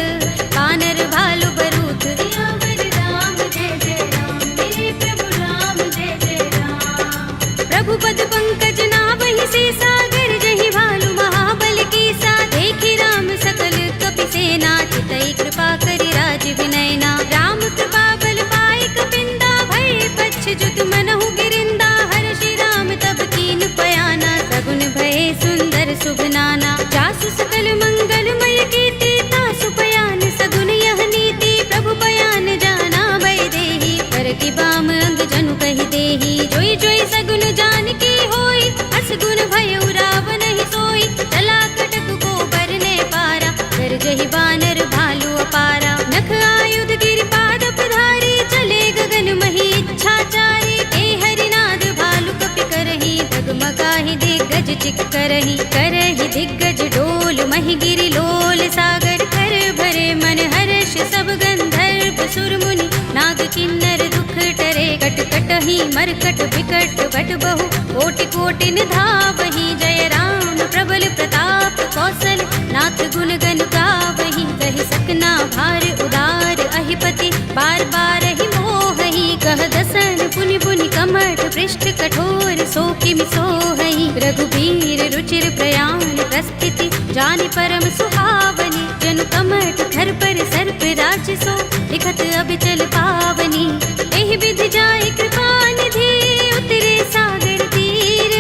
बानर भालु बरूथ। सियावर राम जय जय राम, मेरे प्रभु राम जय जय राम। प्रभु पद पंकज नावहि सीसा, गरजहि भालु महाबल कीसा। देखि राम सकल कपि सेना, चितई कृपा करि राज विनयना। राम कृपा बल पाई कपिंदा, भय पच्छ जुत मनहु गिरिंदा। हर्षि राम तब कीन पयाना, सगुन भय सुंदर शुभ नाना। जासु सकल मंगलमय कीर्ति, तासु पयान सगुन यह नीति। प्रभु पयान जाना भय देहि, कर की बाम अंग जनु कहि देहि। जोई जोई सगुन जानकी होई, अस गुण भयउ रावण ही सोई। चला कटक को बरने पारा, गरजहि बानर भालु अपारा। नख आयुध गिरिपाद पधारी, चले गगन मही इच्छाचारी। के हरिनाद भालु कपि करहि, डगमगाहि दिग्गज चिक करहि। करहि दिग्गज डोल महि गिरि लोल सागर। कर भरे मन हर्ष सब गंधर्व सुर मुनि, नाग किन्नर दुख टरे। कट कटहि मरकट विकट बट बहु, कोटि कोटि निधावहि। जय राम प्रबल प्रताप कौशल, नाथ गुण गण गावहि। कहि सकना भार उदार अहिपति, बार बार ही मोहहि। कह दसन पुनि पुनि कमठ, पृष्ठ कठोर सो किमि सोहहि। रघुबीर रुचिर प्रयाण प्रस्थिति, जानि परम सुहावनी। जनु कमठ धर पर सर्प राजसो, लिखत अबिचल पावनी। एहि विधि जाय कृपा निधि, उतरे सागर तीर।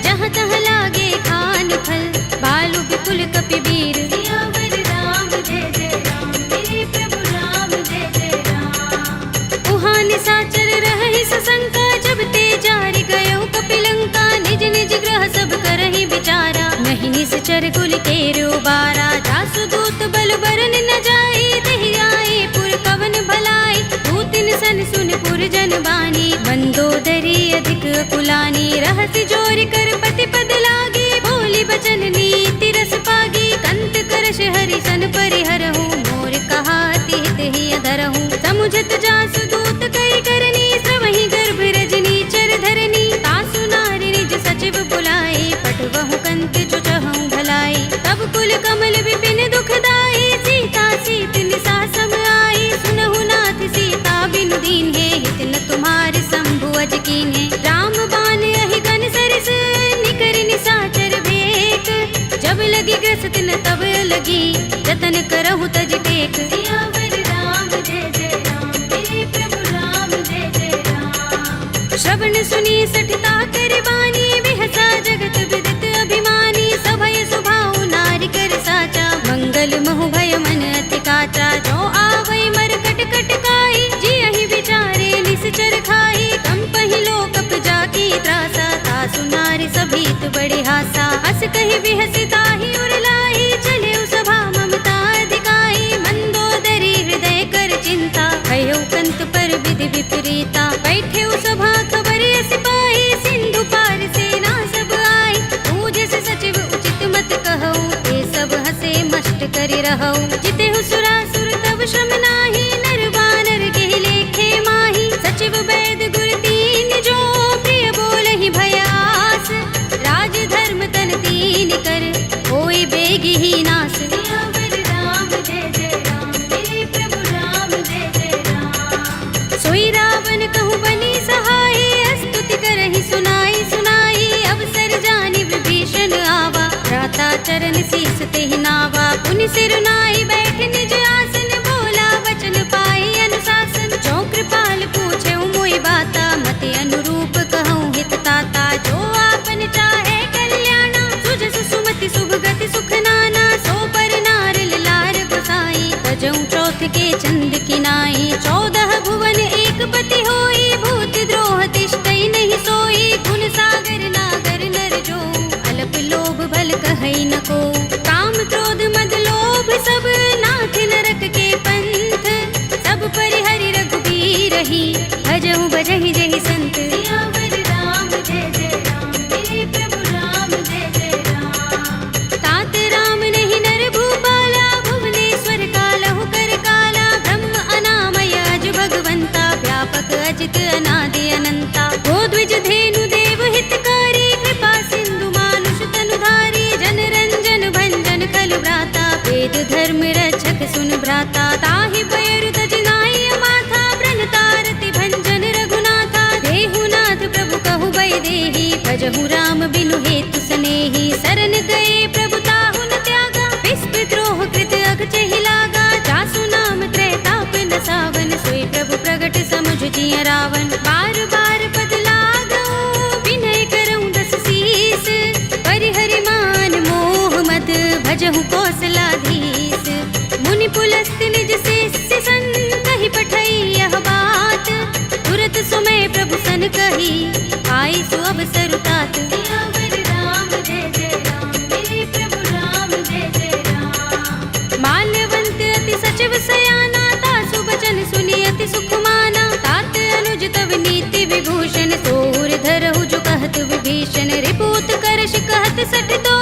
जहाँ तहाँ लागे खान फल, भालु विपुल कपि वीर। सियावर राम जय जय राम, मेरे प्रभु राम जय जय राम। उहाँ निशाचर रहहि सशंका, जब ते जारि गयो कपिलंका। निज निज ग्रह सब करहि विचारा, नहीं निश्चर कुल केरु बारा। जासु दूत बल बरन न जाई, तेहि आए पुर कवन भलाई। दूतिन तन सुन पुरजन बानी, मंदोदरी अधिक कुलानी, रहस्य जोर कर पति पद लागी, बोली बचन नीति रस पागी, कंत करश हरि सन परिहरहु, मोर कहा हित ही अधरहु, समुझत जासु दूत कई करनी, श्रवहि गर्भ रजनी चर धरनी, तासु नारी निज सचिव बुलाए, पटवहु कंत जो चहु भलाई, तब कुल कमल विपिन दुखदाई, सीता सीत निसा सम आई, सुनहु नाथ सीता बिनु दीन्हे, हित न तुम्हार शंभु अज कीन्हे, राम बाण अहि गन सरस, निकर निसाचर भेक, जब लगी ग्रस्त न तब लगी, जतन करहु तज टेक, सियावर राम जय जय राम, मेरे प्रभु राम जय जय राम। श्रवण सुनी सठता कर बानी, बिहसा जगत विदित अभिमानी, सभय सुभाउ नारी कर साचा, मंगल महु भय मन अति काचा, जो आवै मरकट कट काई, जियहि विचारे निश्चर खाई, कंपहि लोकप जाकी त्रासा, तासु नारी सभीत बड़े हासा, अस कहि बिहसी ताहि उरलाई, चले सभा ममता अधिकाई, मंदोदरी हृदय कर चिंता, भयो कंत पर विधि विपरीता, बैठे सभा खबर सिपाही, सिंधु पार सेना सब आई, पूज से सचिव उचित मत कहऊ, ते सब हसे मष्ट करि रहऊ, जिते सुरासुर तब श्रम नाही, नर बानर के लेखे माही, सचिव वैद गुर तीन जो, प्रिय बोलहि भयास, राज धर्म तन तीन कर, होई बेगी ही नास, सियावर राम जय जय राम, मेरे प्रभु राम जय जय राम। सोई रावण कहूँ बनी सहाय, स्तुति करहि सुनाई सुनाई, अवसर जानि विभीषण आवा, भ्राता चरण शीस तेहि नावा, पुनि सिर नाई बैठ निज आसन, बोला वचन पाई अनुशासन, जो कृपाल पूछे मोहि बाता, मति अनुरूप कहूँ हित ताता, जो आपन चाहे कल्याणा, सुजस सुमति शुभ गति सुख नाना, सो पर नार लार बसाई, तजऊ चौथ के चंद किनाई, 14 भुवन एक पति होई, भूत द्रोह तिष्ठई नहीं सोई, गुण सागर नागर नर जो, अल्प लोभ भल कहई न को, काम क्रोध मद लोभ सब, नाथ नरक के पंथ, सब परिहरि रघुबीर ही, भजहु भजहि जहि संत, सियावर राम जय जय राम, मेरे प्रभु राम जय जय राम। तात राम नहीं नर भूपाला, भुवनेश्वर कालहु कर काला, ब्रह्म अनामय अज भगवंता, व्यापक अजित अनादि अनंता, गोद्विज धेनु देव हितकारी, कृपा सिंधु मानुष तनुधारी, जन रंजन भंजन खल भ्राता, वेद धर्म रक्षक सुन भ्राता, ताहि पैरु तज नाई माथा, ब्रह्मतारति भंजन रघुनाथा, देहुनाथ प्रभु कहु बै देहि, भजहु राम बिनु हेतु सनेहि, शरण गए प्रभु ताहु न त्यागा, विस्पद्रोह कृत अघचहि लागा, जासु नाम त्रैताप न सावन, सोई प्रभु प्रगट समुझ जिय रावण, बार बार पद लागऊ, विनय करऊँ दस शीस, परिहरि मान मोह मद, भजहु कौशलाधीश, मुनि पुलस्त निज शिष्य संग, कहि पठई यह बात, तुरत सुमय प्रभु सन कही, आई सु अवसर तात, सियावर राम जय जय राम, मेरे प्रभु राम जय जय राम। माल्यवंत अति सचिव सयाना, तासु बचन सुनि अति सुख माना, तात अनुज तव नीति विभूषण, सोर धरहु जो कहत विभीषण, रिपुत करश कहत सठ तो,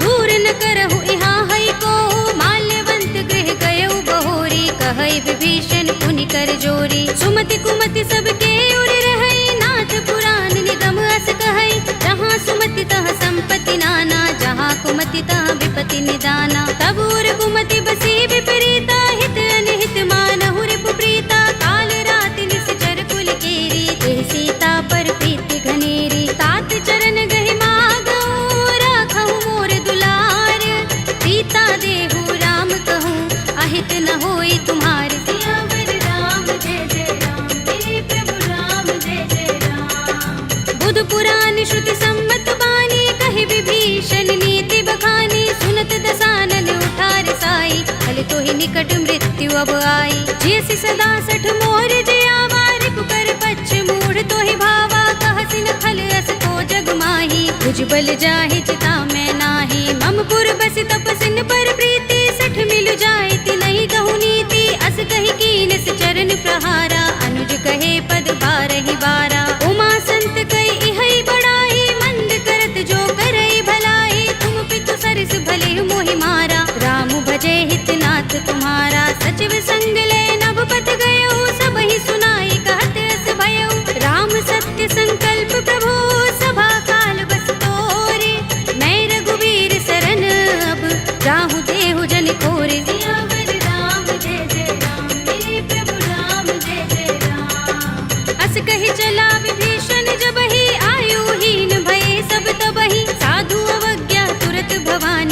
दूर न करहु इहाँ हई को, माल्यवंत गृह गयउ बहोरी, कहई विभीषण पुनि कर जोरी, सुमति कुमति सबके उर रहई, नाथ पुराण निगम अस कहई, जहाँ सुमति तहाँ संपत्ति नाना, जहाँ कुमति तहाँ विपत्ति निदाना, तब उर कुमति बसी विपरीता, हित अनिहित मानहु रिपु प्रीता, काल राति निश्चर कुल केरी, देह सीता पर प्रीति घनेरी, तात चरण गहि मागऊ, राखहु मोर दुलार, सीता देहु राम कहूँ, अहित न होई तुम्हार, सियावर राम जय जय राम, मेरे प्रभु राम जय जय राम। बुध पुराण श्रुति सम्मत बानी, कहि विभीषण नीति बखानी, सुनत दसानन उठार साई, फल तो ही निकट मृत्यु अब आई, जैसी सदा सठ मोर जयावा, रिपु कर पच्छ मूढ़ तो ही भावा, कहसिन खल अस तो जग माही, भुजबल जाहि चिता में नाही, मम पुर बस तपसिन पर प्रीति, सठ मिलु जायति नहीं कहु नीति, अस कहि कीन चरण प्रहारा, अनुज कहे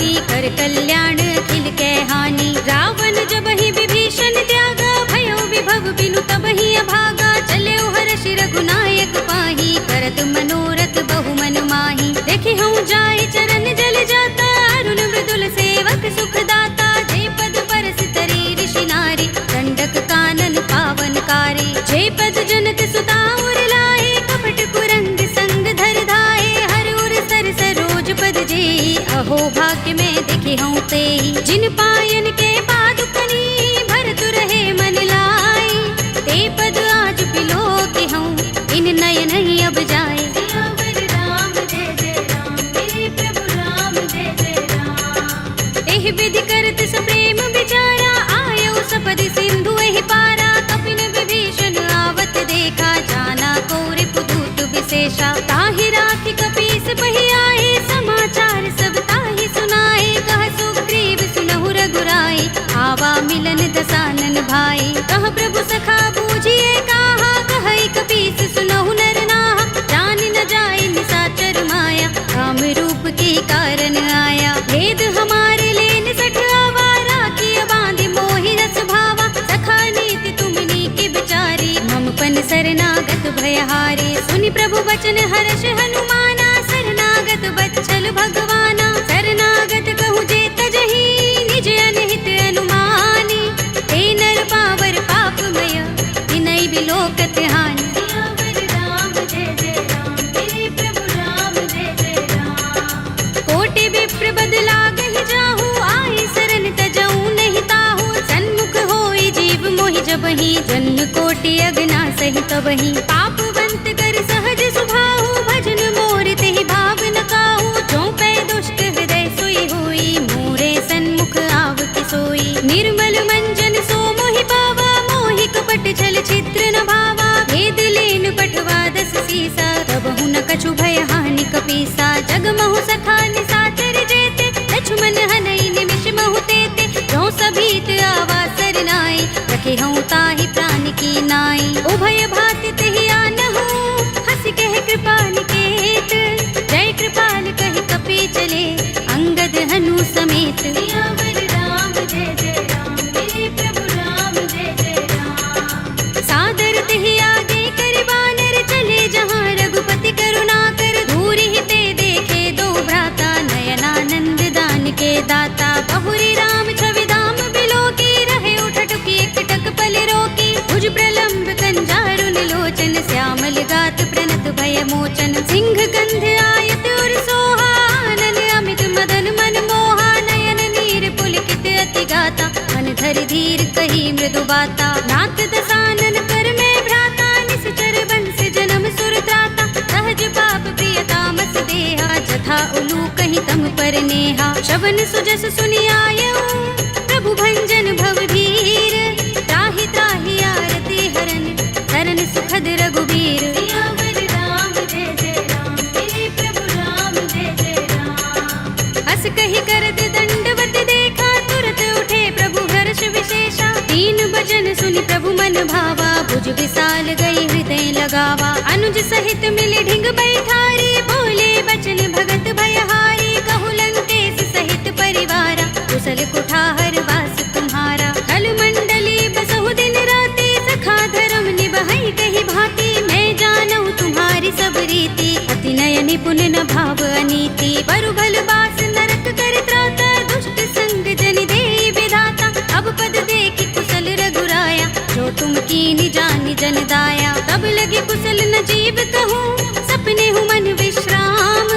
भाई कर कल्याण अखिल के हानि। रावण जब ही विभीषण त्यागा, भयो विभव बिनु तब ही अभागा। चले हर्षि रघुनायक पाही, करत मनोरथ बहु मन माही। देखे हूँ जाय चरण जल जाता, अरुण मृदुल सेवक सुख दाता। जे पद परस तरी ऋषि नारी, दंडक कानन पावनकारी। जे पद जनत सुता उर लाए, कपट कुरंग संग धर धाए। हर उर सर सरोज पद जेई, अहो भाग्य में देखे हूँ तेई। जिन पायन के पादुकनी, भरत रहे मन लाई। ते पद आज बिलो के हूँ, इन नयन ही अब जाए। सियावर राम जय जय राम, मेरे प्रभु राम जय जय राम। एहि विधि करत सप्रेम विचारा, आयो सपदि सिंधु एहि पारा। कपिन विभीषण आवत देखा, जाना कौरि पुदूत विशेषा। ताहि राखि कपीस बहि आए, समाचार सब ताहि सुनाए। कह सुग्रीव सुनहु रघुराई, आवा मिलन दसानन भाई। कह प्रभु सखा बूझिए कहा, कहई कपीस सुनहु नर नाहा। जान न जाए निशाचर माया, काम रूप के कारण आया। भेद हमारे लेन सठ आवारा, किया बांधि मोहि रस भावा। सखा नीति तुमनी के बिचारी, ममपन शरणागत भयहारी। सुनि प्रभु बचन हर्ष हनुमाना, शरणागत बच्चल भगवाना। शरणागत कहूँ जे तजहि, निज अनहित अनुमानी। ते नर पावर पापमय, विनय बिलोकत हानि। सियावर राम जय जय राम, मेरे प्रभु राम जय जय राम। कोटि विप्र बदला गहि जाहू, आई शरण तजऊ नहीं ताहू। सन्मुख होई जीव मोहि जबहि, जन्म कोटि अगना सहि तबहि। पापवंत कर सहज सुभाहु, भजन मोर तेहि भाव न काहू। जो पै दुष्ट हृदय सोई होई, मोरे सन्मुख आव कि सोई। निर्मल मंजन सो मोहि पावा, मोहि कपट छल छिद्र न भावा। भेद लेन पठवा दस सीसा, तबहु न कछु भय हानि कपीसा। जग महु सखा निशाचर जेते, लक्ष्मण हनई निमिष महु तेते। जो सभीत आवा सरनाई, रखे हूँ ताहि प्राण की नाई। उभय भाति तेहि आनहु, हंस कह कृपा निकेत। जय कृपाल कहि कपी चले, अंगद हनु समेत। सियावर राम जय जय राम, मेरे प्रभु राम जय जय राम। सादर तेहि आगे कर बानर, चले जहाँ रघुपति करुणा कर। दूर ही ते देखे दो भ्राता, नयनानंद दान के दाता। बहुरी राम छवि धाम बिलो की, रहे उठटुकी एकटक पल रोकी। भुज प्रलंब कंजारुन लोचन, श्यामल गात प्रणत भय मोचन। सिंह गंध आयत उर सोहा, आनन अमित मदन मन मोहा। नयन नीर पुलकित अति गाता, मन धरि धीर कही मृदु बाता। नाथ दसानन कर में भ्राता, निश्चर बंस जन्म सुर त्राता। सहज पाप प्रिय तामस देहा, जथा उलू कहीं तम पर नेहा। श्रवण सुजस सुनि आयऊ, प्रभु भंजन भव भीर। त्राहि त्राहि आरती हरन, शरण सुखद रघुबीर। सियावर राम जय जय राम, मेरे प्रभु राम जय जय राम। हस कहि करत दंडवत देखा, तुरत उठे प्रभु हर्ष विशेषा। दीन भजन सुनि प्रभु मन भावा, भुज विशाल गई हृदय लगावा। अनुज सहित मिले ढिंग बैठारी, बोले बचन भगत भयहारी। कहु लंकेश सहित परिवारा, कुशल कुठार वास तुम्हारा। खल मंडली बसहु दिन राति, सखा धर्म निबहै कहि भांति। मैं जानहु तुम्हारी सब रीति, अति नय निपुण न भाव अनीति। बरु भल बास नरक कर त्राता, दुष्ट संग जन देई विधाता। अब पद देखि कुशल रघुराया, जो तुम कीनि जानि जन दाया। तब लगे कुशल न जीव कहूँ, सपने हूँ मन विश्राम।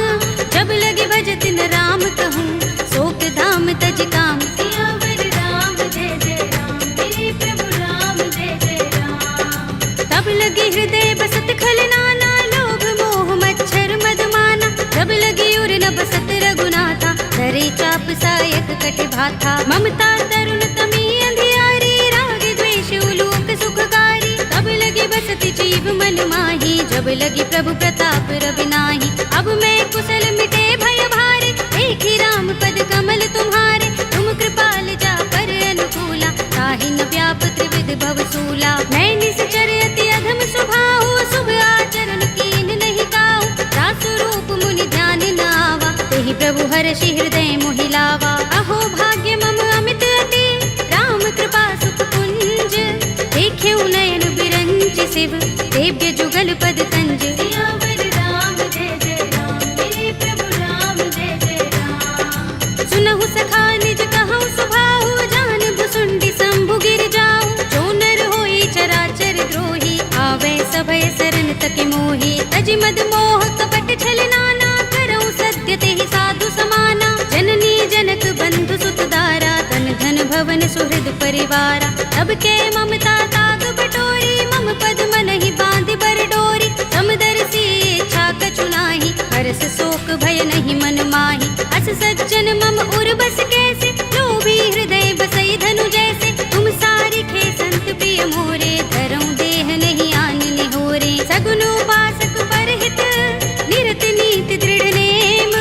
जब लगे भजत न राम कहूँ, शोक धाम तज काम। सियावर राम जय जय राम, मेरे प्रभु राम जय जय राम। तब लगे हृदय बसत खल नाना, लोभ मोह मच्छर मदमाना। जब लगे उर न बसत रघुनाथा, धरे चाप सायक कट भाथा। ममता तरुण तमी अंधियारी, राग द्वेष उलूक सुखकारी। तब लगे बसत जीव मन माही, जब लगी प्रभु प्रताप रवि नाही। अब मैं कुशल मिटे भय भारे, देखी राम पद कमल तुम्हारे। तुम कृपाल जा पर अनुकूला, ताहि न व्याप त्रिविध भव सूला। मैं निश्चर अति अधम स्वभाव, शुभ आचरण कीन नहीं काहू। दासु रूप मुनि ध्यान न आवा, तेहि प्रभु हर्षि हृदय मोहि लावा। शिव देव्य जुगल पद कंज। सियावर राम जय जय राम, मेरे प्रभु राम जय जय राम। सुनहु सखा निज कहु सुभाहु, जान भुसुंडी शंभु गिर जाऊ। जो नर होई चराचर द्रोही, आवे सभय शरण तक मोही। तज मद मोह कपट छल नाना, करऊं सत्य तेहि साधु समाना। जननी जनक बंधु सुत दारा, तन धन भवन सुहृद परिवारा। तब के ममता ताग बटोरी, मम पद मन ही बांध बर डोरी। समदर्शी इच्छा कछु नाही, हरस शोक भय नहीं मन माही। अस सज्जन मम उर बस कैसे, लोभी हृदय बसई धनु जैसे। तुम सारी खे संत प्रिय मोरे, धरऊं देह नहीं आन निहोरे। सगुन उपासक परहित, निरत नीति दृढ़ नेम।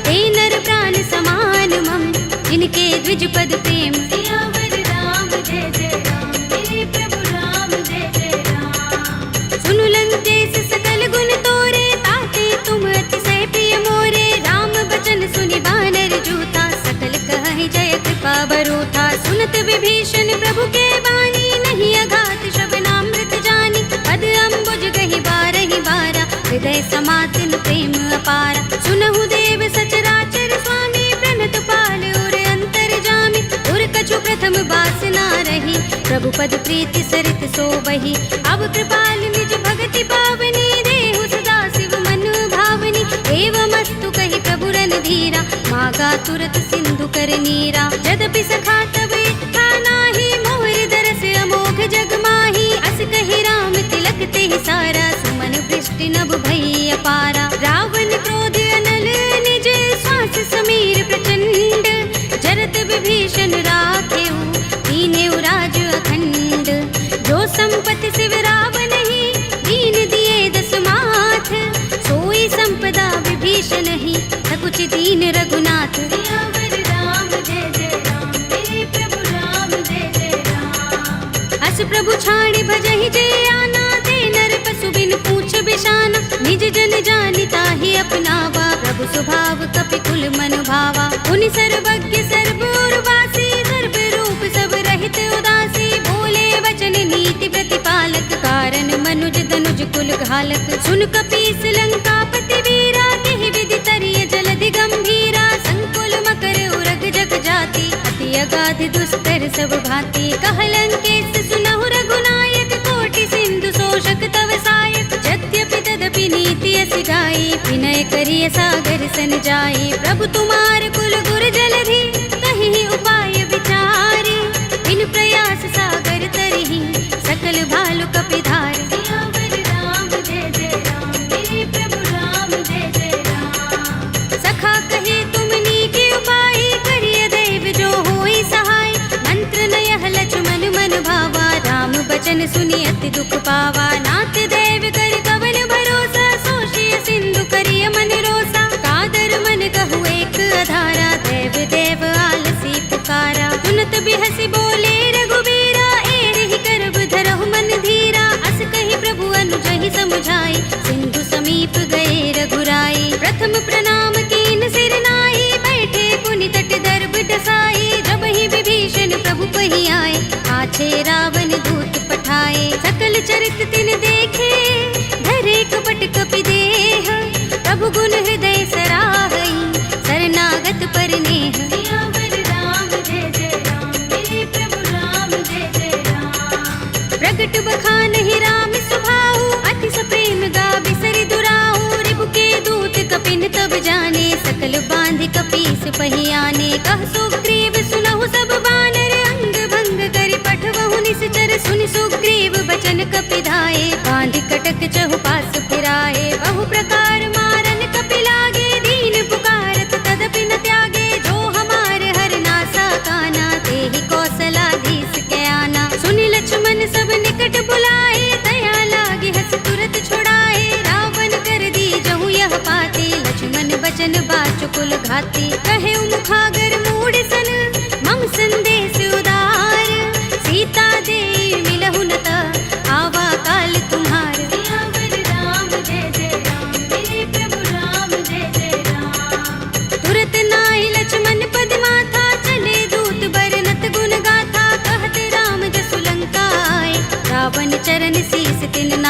ते नर प्राण समान मम, जिनके द्विज पद प्रेम। सियावर राम जय जय राम, मेरे प्रभु राम जय जय राम। सुनु लंकेश सकल गुण तोरे, ताते तुम अतिशय प्रिय मोरे। राम बचन सुनि बानर जूथा, सकल कहहि जय कृपा बरूथा। सुनत विभीषण प्रभु के बानी, नहीं अघात श्रवणामृत जानी। पद अम्बुज गहि बारहि बारा, हृदय समातिन प्रेम अपारा। सुनहु देव सचराचर स्वामी, प्रणत पाल उर अंतर जामी। उर कछु प्रथम बासना रही, प्रभु पद प्रीति सरित सोबहि। अब कृपाल निज भगति पावनी, देहु सदा शिव मन भावनी। एवमस्तु कहि प्रभु रणधीरा, मागा तुरत सिंधु कर नीरा। यद्यपि सखा तब इच्छा नाही, मोर दरस अमोघ जग माही। अस कहि राम तिलक तेहि सारा, सुमन वृष्टि नभ भई अपारा। रावण क्रोध अनल निज, श्वास समीर प्रचंड। जरत विभीषण राखेउ, दीनेउ राज अखंड। जो संपत्ति शिव रावण ही, दीन दिए दस माथ। सोई संपदा विभीषण ही, सकुच दीन रघुनाथ। सियावर राम जय जय राम, मेरे प्रभु राम जय जय राम। अस प्रभु छाड़ी भजहि जे आना, ते नर पशु बिन पूछ बिशाना। निज जन जानिता ही अपनावा, प्रभु स्वभाव कपि कुल मन भावा। उनि सर्वज्ञ सर्व उर्वासी, सर्व रूप सब रहित उदासी। बोले वचन नीति प्रतिपालक, कारण मनुज धनुज कुल घालक। सुन कपीस लंकापति वीरा, केहि विधि तरिय जलधि गंभीरा। संकुल मकर उरग जग जाति, अति अगाध दुस्तर सब भांति। कह लंकेश सुनहु रघुनायक, कोटि सिंधु शोषक तव सायक। यद्यपि तदपि नीति अस गाई, विनय करिय सागर सन जाई। प्रभु तुम्हार कुल गुर जलधि, कहि उपाय विचारी। बिन प्रयास सागर तरहि, सकल भालु कपिधार। सियावर राम जय जय राम, मेरे प्रभु राम जय जय राम। सखा कहे तुमनी के उपाय, करिय दैव जो होई सहाय। मंत्र नयह लक्ष्मण मन भावा, राम बचन सुनि अति दुख पावा। नाथ देव कर कवन भरोसा, सोषिय सिंधु करिय मन रोसा। कादर मन कहु एक अधारा, देव देव आलसी पुकारा। सुनत बिहसि बोले रघुबीरा, एहि करब धरहु मन धीरा। अस कहि प्रभु अनुजहि समुझाई, सिंधु समीप गए रघुराई। प्रथम प्रणाम कीन सिर नाई, बैठे पुनि तट दर्भ डसाई। जब ही विभीषण प्रभु पहि आए, आछे रावण दूत पठाए। सकल चरित तिन देखे, धरे कपट कपि देह। प्रभु गुण हृदय सराहई, शरणागत पर नेह। सियावर राम जय जय राम, मेरे प्रभु राम जय जय राम। प्रगट बखानहि राम सुभाऊ, अति सप्रेम गाबि सरि दुराऊ। रिपु के दूत कपिन तब जाने, सकल बांधि कपीस पहि आने। कह सुग्रीव सुनहु सब बानर, अंग भंग करि पठवहु निश्चर। सुनि सुग्रीव बचन कपिधाए, बांधि कटक चहुपास फिराए। बहु प्रकार मारन कपि लागे, दीन पुकारत तदपि न त्यागे। जो हमार हर नासा काना, तेहि कौशलाधीश के आना। सुनि लक्ष्मण सब निकट बुलाए, दया लागे हस तुरत छुड़ाए। रावण कर दी जहु यह पाती, लक्ष्मण बचन बाचुकुल घाती। कहे मुखागर मूढ़ सन, मम संदेश उदार। सीता दे मिलहु न ता, आवा काल तुम्हार। सियावर राम जय जय राम, मेरे प्रभु राम जय जय राम। तुरत नाहि लक्ष्मण पद माथा, चले दूत बरनत गुण गाथा। कहत राम जसु लंका आए, रावण चरण शीस तिन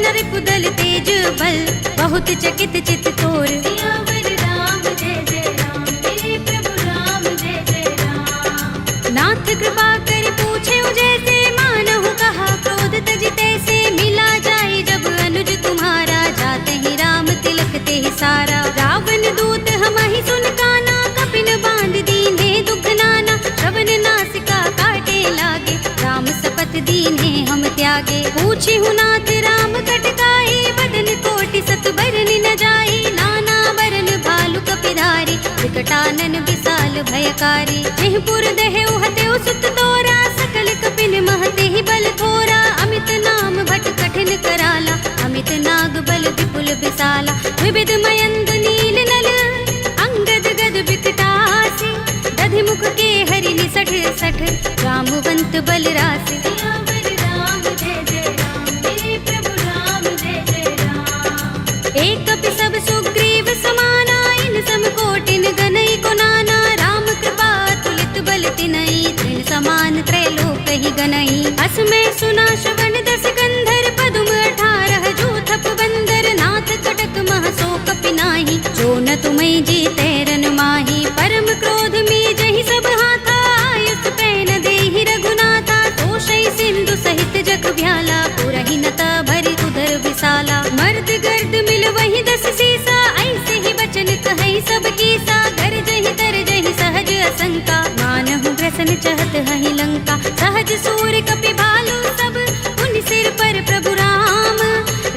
नर कुदल तेज बल, बहुत चकित चित तोर। सियावर राम जय जय राम, मेरे प्रभु राम जय जय राम। नाथ कृपा कर पूछे जैसे, मानहु कहा क्रोध तज तैसे। मिला जाए जब अनुज तुम्हारा, जाते ही राम तिलक ते सारा। रावण दूत हम ही सुन काना, कपिन बांध दीन्हे दुख नाना। श्रवण नासिका काटे लागे, राम शपथ दीन्हे हम त्यागे। पूछी हूँ नाथ राम कटकाई, बदन कोटि सत बरन न जाई। नाना बरन भालु कपिधारी, विकटानन विशाल भयकारी। जेहपुर दहेउ हतेउ सुत तोरा, सकल कपिन महते ही बल थोरा। अमित नाम भट कठिन कराला, अमित नाग बल विपुल विशाला। विविध मयंद नील नल, अंगद गद विकटासी। दधि मुख के हरि निसठ सठ, रामवंत बल रासि। सियावर राम जय जय राम, मेरे प्रभु राम जय जय राम। एक कपि सब सुग्रीव समाना, इन सम कोटिन गनई को नाना। राम कृपा तुलित बल तिनई, तृण समान त्रैलोक ही गनई। अस में सुना श्रवण दस गंधर, पदुम 18 जूथप बंदर। नाथ कटक मह सो कपि नाही, जो न तुम्हें जीते रन माही। परम क्रोध में जहि सब हाथा, आयुष पैन देहि रघुनाथा। तोषै सिंधु सहित जग भ्याला, पुरहि नता भरि उदर विशाला। मर्द गर्द मिल वही 10 सीसा, ऐसे ही वचन कहै सब कीसा। गरजहि तरजहि सहज असंका, मानहु ग्रसन चहत हहि लंका। सहज सूर कपि भालु सब, उन सिर पर प्रभु राम।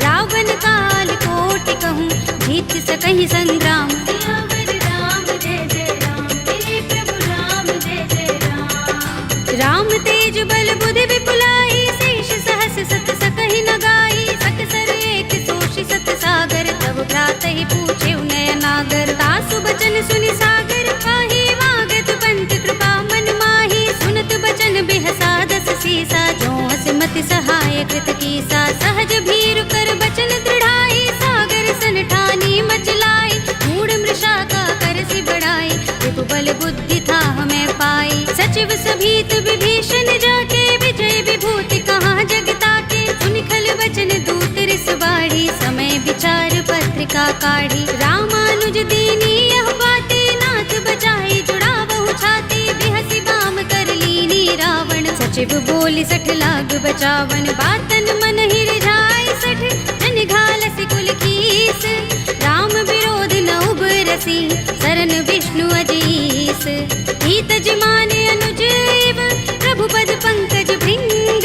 रावण काल कोटि कहूँ, जीत सकहि संग्राम। सियावर राम जय जय राम, मेरे प्रभु राम जय जय राम। राम तेज बल बुद्धि विपुलाई, शेष सहस सत सकहि न गाई। सकसर एक सोषि सत सागर, तब भ्रातहि पूछे नयनागर। तासु बचन सुनि सागर पाहि, मागत पंत कृपा मन माहि। सुनत बचन बिहसा 10 सीसा, जो हस मति सहाय कृत कीसा। सहज भीरु कर बचन दृढ़ाई, सागर सन ठानी मचलाई। मूढ़ मृषा का कर सि बढ़ाई, रिपु बल बुद्धि था हमें पाई। सचिव सभीत विभीषण जाके, विजय विभूति कहाँ जगता के। सुनि खल बचन दूत रिस बाढ़ी, समय विचार पत्रिका काढ़ी। रामानुज दीनी यह बातें, नाथ बचाई जुड़ावहु छाती। बिहसि बाम कर लीनी रावण, सचिव बोली 60 लाग बचावन। बातन मन ही रिझाई 60, जन घालसि कुल कीस। राम विरोध न उबरसी, शरण विष्णु अजीस। हित जिमाने अनुज इव, प्रभु पद पंकज भृंग।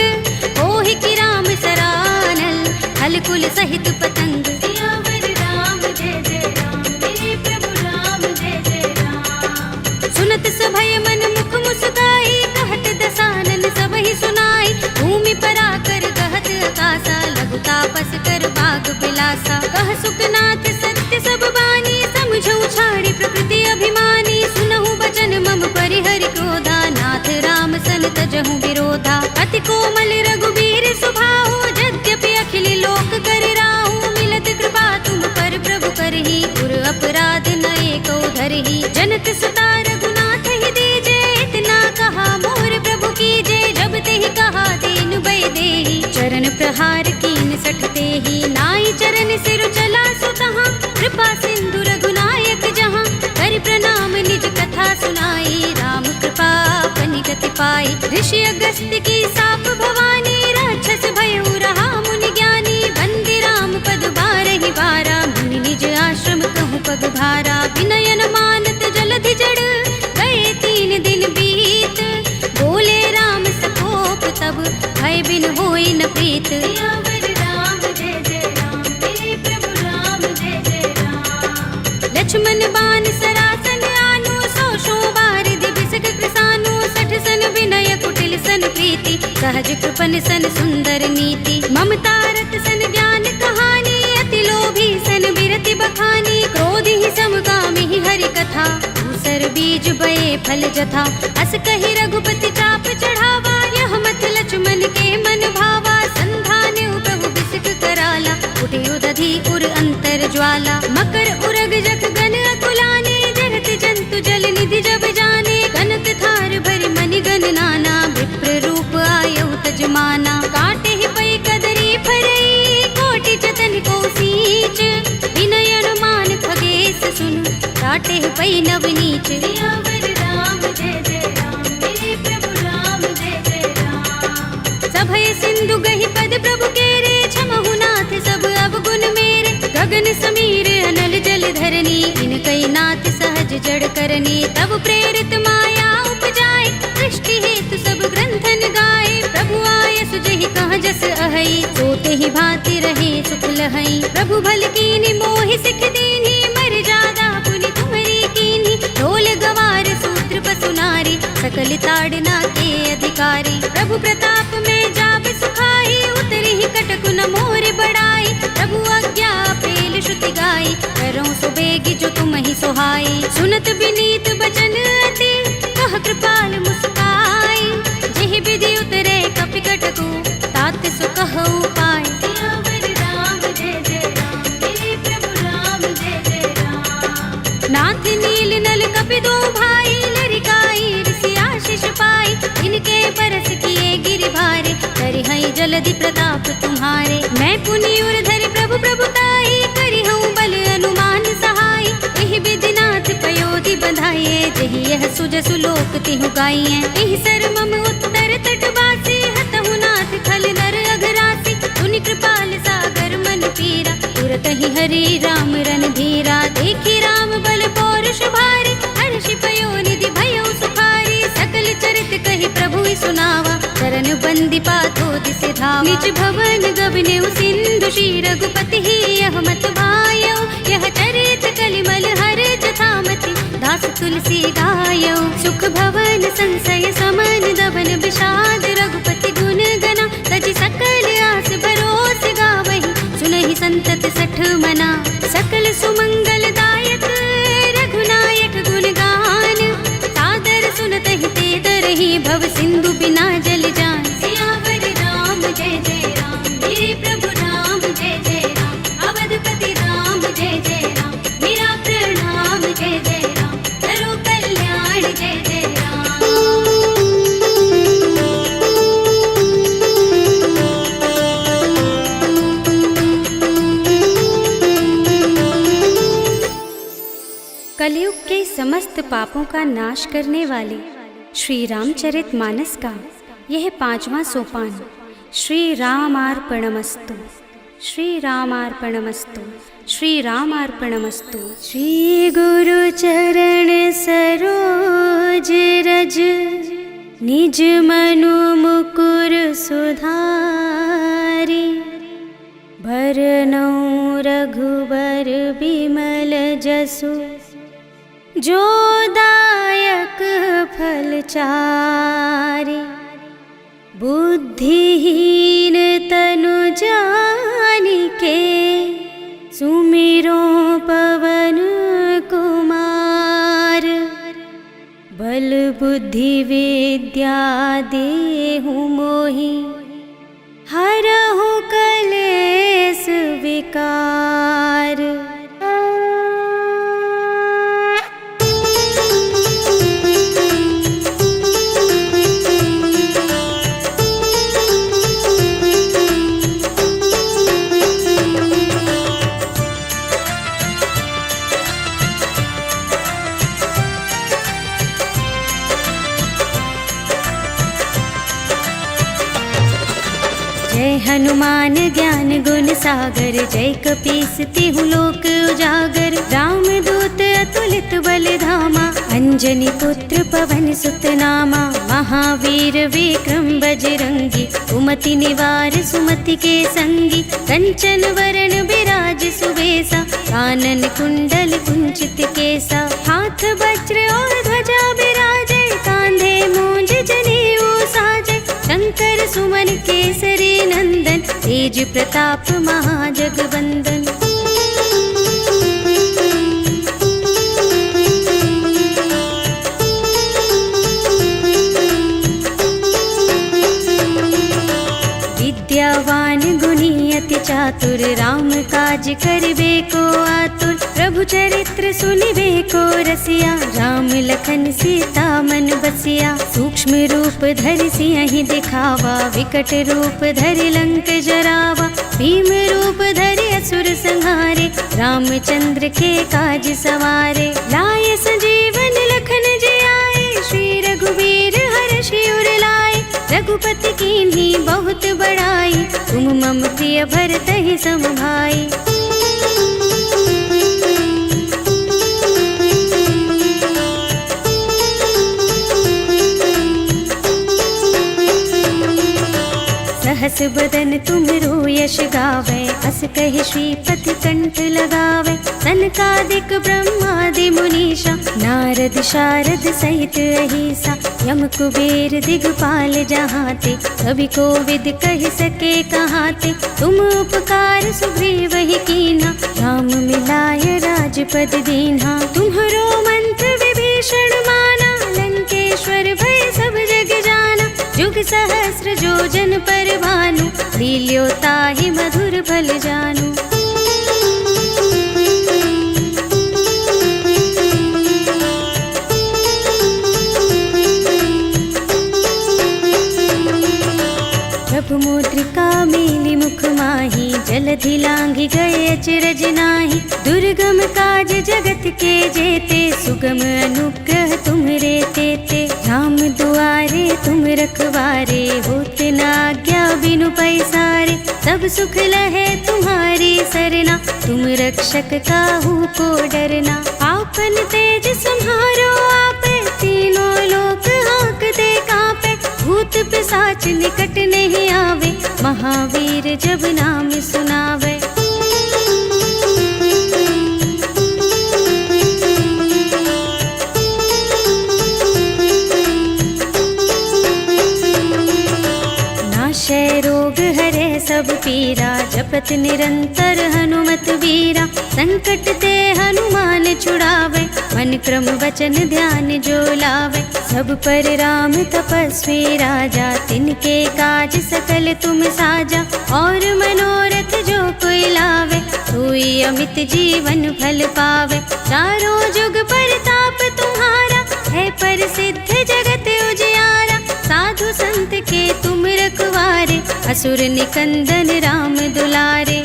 ओहि की राम सरानल, हल कुल सहित पतंग। सियावर राम जय जय राम, मेरे प्रभु राम जय जय राम। सुनत सभय मन मुख मुस्काई, कहत दसानन सबहि सुनाई। भूमि पराकर गहत आकाशा, लघु तापस कर बाग बिलासा। कह सुखनाथ सत्य सब बानी, समझौ छाड़ी प्रकृति अभिमानी। सुनहु बचन मम परिहरि क्रोधा, नाथ राम सन तजहु विरोधा। अति कोमल रघुबीर सुभाहु, यद्यपि अखिल लोक कर राहु। मिलत कृपा तुम पर प्रभु करही, पुर अपराध न एको धरही। जनक सुता रघुनाथ ही दीजे, इतना कहा मोर प्रभु कीजे। जब तेहि कहा दीन भय देहि, चरण प्रहार कीन 60 तेहि। नाई चरण सिर चला सुतहाँ, कृपा सिंधु रघुनायक जहाँ। कर प्रणाम निज कथा सुनाई, राम कृपा अपनि गति पाई। ऋषि अगस्त्य की साप भवानी, राक्षस भयउ रहा मुनि ज्ञानी। बंदी राम पद बारहि बारा, मुनि निज आश्रम कहूँ पग भारा। विनयन मानत जलधि जड़, गए 3 दिन बीत। बोले राम सकोप तब, भय बिन होई न प्रीत। सियावर राम जय जय राम, मेरे प्रभु राम जय जय राम। लक्ष्मण बान सरासन आनो, 100 बारिधि बिसक कृसानो। 60 सन विनय कुटिल सन प्रीति, सहज कृपन सन सुंदर नीति। ममता रत सन ज्ञान कहानी, अति लोभी सन बिरति बखानी। क्रोध ही समकामी ही हरि कथा, दूसर बीज बये फल जथा। अस कहि रघुपति चाप चढ़ावा, यह मत लक्ष्मण के मन भावा। संधान्यु प्रभु बिसिक कराला, उठे उदधि उर अंतर ज्वाला। मकर उरग जख गन अकुलाने, जरत जंतु जल निधि जब जाने। कनक थार भरि मनि गण नाना, विप्र रूप आयउ तजमाना। काटे ही पै कदरी फरई, कोटि काटे पई नवनीच। सियावर राम जय जय राम, मेरे प्रभु राम जय जय राम। सभय सिंधु गहि पद प्रभु केरे, छमहु नाथ सब अवगुण मेरे। गगन समीर अनल जल धरनी, इनकई नाथ सहज जड़ करनी। तब प्रेरित माया उपजाए, सृष्टि हेतु सब ग्रंथन गाए। प्रभु आय सुजहि कहाँ जस अहै, सोते ही भांति रहे सुख लहै। प्रभु भल कीनी मोहि सिख दीनी, मर जादा पुनि तुम्हरी कीनी। ढोल गवार सूत्र पसु नारी, सकल ताड़ना के अधिकारी। प्रभु प्रताप में जाप सुखाई, उतरी ही कटकु न मोर बड़ाई। प्रभु आज्ञा पेल श्रुति गाई, करो सो बेगी जो तुम ही सोहाई। सुनत विनीत बचन अति, कह कृपाल मुस्काई। जेहि विधि उतरे कपि कटकु, तात सो कहु पाय। सियावर राम जय जय राम, मेरे प्रभु राम जय जय राम। नाथ नील नल कपि दो भाई, लरिकाई ऋषि आशीष पाई। इनके बरस किए गिरि भारे, करिहई जलधि प्रताप तुम्हारे। मैं पुनि उर धरि प्रभु प्रभुताई, करिहऊँ बल अनुमान सहाय। एहि विधि नाथ पयोधि बंधाइए, जेहि यह सुजसु लोक तिहु गाइए। एहि सर मम उत्तर तट बासी, हतहु नाथ खल नर अघरासी। सुनि कृपाल सागर मन पीरा, तुरत ही हरि राम रन धीरा। देखी राम बल पौरुष भारी, हर्षि पयो निधि भयो सुखारी। सकल चरित कहि प्रभु सुनावा, चरण बंदी पाथो दिसि धावा। निज भवन गबनेउ सिंधु श्री रघुपति ही, यह मत भायौ। यह चरित कलिमल हर जथामति, दास तुलसी गायौ। सुख भवन संशय समन, दबन विषाद रघुपति गुण गना। तजि सकल आस भरोस गावहि, सुनहि संतत सठ मना। सकल सुमंगल दायक रघुनायक गुण गान, सादर सुनतहि ते तरहि, भव सिंधु बिना जल जान। सियावर राम जय जय राम, मेरे प्रभु राम जय जय राम। अवधपति राम जय जय राम, मेरा प्रणाम जय जय राम। करो कल्याण जय जय राम। कलयुग के समस्त पापों का नाश करने वाले श्री रामचरित मानस का यह 5वां सोपान श्री रामार्पणमस्तु, श्री रामार्पणमस्तु, श्री रामार्पणमस्तु। श्री गुरु चरण सरोज रज, निज मनु मुकुर सुधारी। भरनौ रघुबर बिमल जसु, जो दायक फल चारि। बुद्धिहीन तनु जानिके, सुमिरो पवन कुमार। बल बुद्धि विद्या देहु मोहि, हरहु कलेस विकार। जय हनुमान ज्ञान गुण सागर, जय कपीस तिहु लोक उजागर। राम दूत अतुलित बल धामा, अंजनी पुत्र पवन सुत नामा। महावीर विक्रम बजरंगी, कुमति निवार सुमति के संगी। कंचन वरण विराज सुबेसा, कानन कुंडल कुंचित केसा। हाथ वज्र और ध्वजा विराजे, कांधे मूंज जनेऊ साजे। शंकर सुमन केसरी नंदन, तेज प्रताप महाजगवंदन। विद्यावान गुणी अति चातुर, राम काज करिबे को आतुर। प्रभु चरित्र सुनिबे को रसिया, राम लखन सीता मन बसिया। सूक्ष्म रूप धरि सियहि दिखावा, विकट रूप धरि लंक जरावा। भीम रूप धरि असुर संहारे, रामचंद्र के काज सवारे। लाए संजीवन लखन जियाए, श्री रघुवीर हर्षि उर लाए। रघुपति कीन्ही बहुत बड़ाई, तुम मम प्रिय भरतहि सम भाई। सहस बदन तुमरो यश गावे, अस कहि श्रीपति कंठ लगावे। सनकादिक ब्रह्मादि मुनीषा, नारद शारद सहित अहिसा। यम कुबेर दिगपाल जहाते, कवि कोविद कहि सके कहाते। तुम उपकार सुग्रीव ही कीन्हा, राम मिलाय राजपद दीन्हा। तुम्हरो मंत्र विभीषण माना, लंकेश्वर भय सब जग जाना। जुग सहस्र जो जन पर भानु, लील्यो ताहि मधुर फल जानू। प्रभु मुद्रिका मेलि मुख माहि, जलधि लांघि गए अचरज नाहि। दुर्गम काज जगत के जेते, सुगम अनुग्रह तुम्हरे तेते। राम दुआरे तुम रखवारे, होत न आज्ञा बिनु पैसारे। सब सुख लहे तुम्हारी सरना, तुम रक्षक काहू को डरना। आपन तेज सम्हारो आपे, तीनों लोक हांकते कांपे। भूत पिशाच निकट नहीं आवे, महावीर जब नाम सुनावे। नाशय रोग हरे सब पीरा, जपत निरंतर हनुमत वीरा। संकट ते हनुमान छुड़ावे, मन क्रम वचन ध्यान जो लावे। सब पर राम तपस्वी राजा, तिनके काज सकल तुम साजा। और मनोरथ जो कोई लावे, सोई अमित जीवन फल पावे। चारों जुग परताप तुम्हारा, है प्रसिद्ध जगत उजियारा। साधु संत के तुम रखवारे, असुर निकंदन राम दुलारे।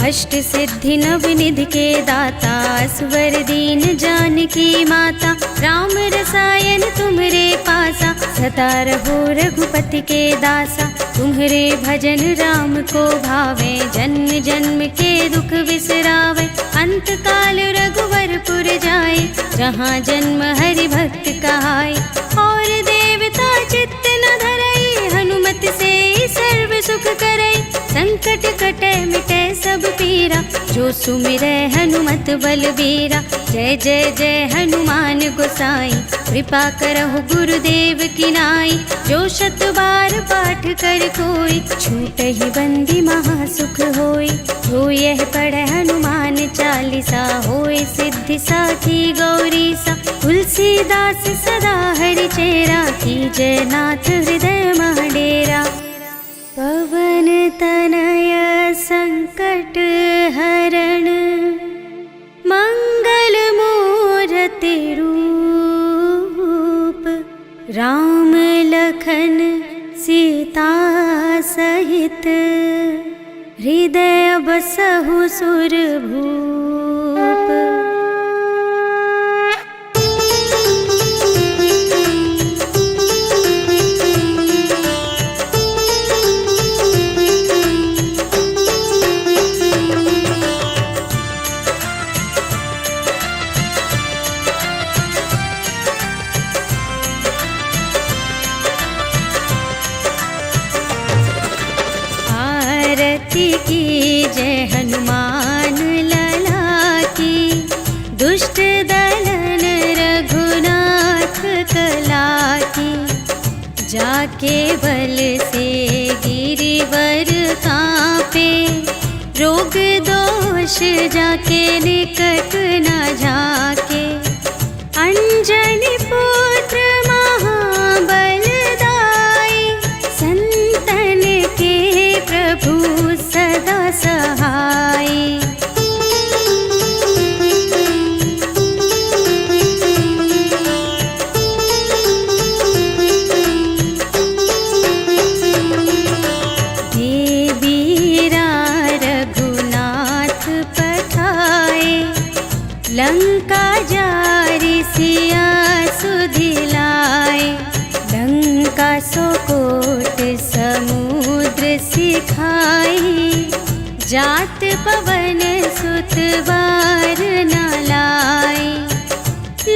अष्ट सिद्धि नव निधि के दाता, स्वर दीन जानकी माता। राम रसायन तुम्हरे पासा, सदा रहो रघुपति के दासा। तुम्हरे भजन राम को भावे, जन्म जन्म के दुख बिसरावे। अंत काल रघुवरपुर जाए, जहाँ जन्म हरि भक्त कहाए। और देवता चित्त न धरई, हनुमत से सर्व सुख करई। संकट कटे मिटे सब पीरा, जो सुमिरै हनुमत बलबीरा। जय जय जय हनुमान गोसाई, कृपा करहु गुरुदेव की नाई। जो शत बार पाठ कर कोई, छूटहि बंदी महासुख होई। जो यह पढ़े हनुमान चालीसा, होय सिद्धि साखी गौरीसा। तुलसीदास सदा हरि चेरा, कीजय नाथ हृदय मह डेरा। पवन तनय संकट हरण, मंगल मूरति रूप। राम लखन सीता सहित, हृदय बसहु सुरभूप। की जय हनुमान लला की, दुष्ट दलन रघुनाथ कला की। जाके बल से गिरिवर कांपे, रोग दोष पास जाके निकट न झाके। अंजनी पुत्र महाबलदाई, संतन के प्रभु सदा सहाय। लंका जारी सिया सुधिलाए, लंका सोकोट समुद्र सिखाई। जात पवन सुत बार न लाए,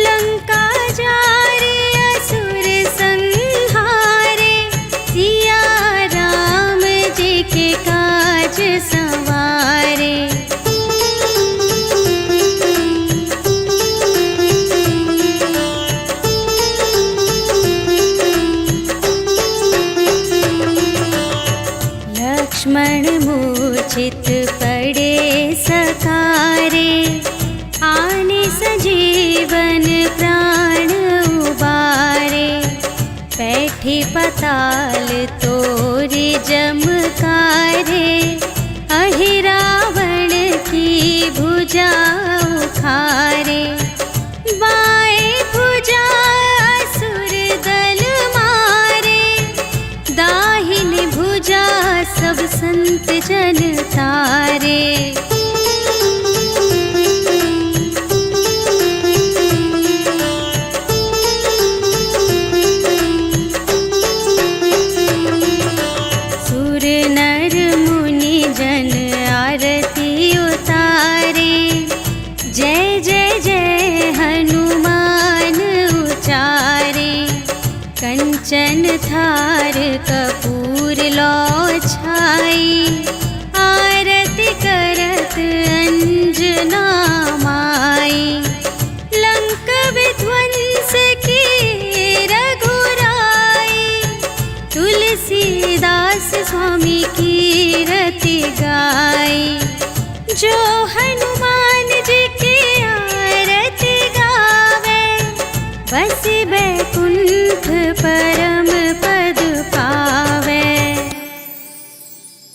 लंका जारी असुर संहारे। सिया राम जी के काज संवारे। लक्ष्मण मूर्छित पड़े सकारे, आने सजीवन प्राण उबारे। बैठी पताल तोरी जमकारे, अहि रावण की भुजा उखारे। बाएं भुजा असुर दल मारे, दाहिनी भुजा सब संत जन तारे। सुर नर मुनि जन आरती उतारे, जय जय जय हनुमान उचारे। कंचन थार कप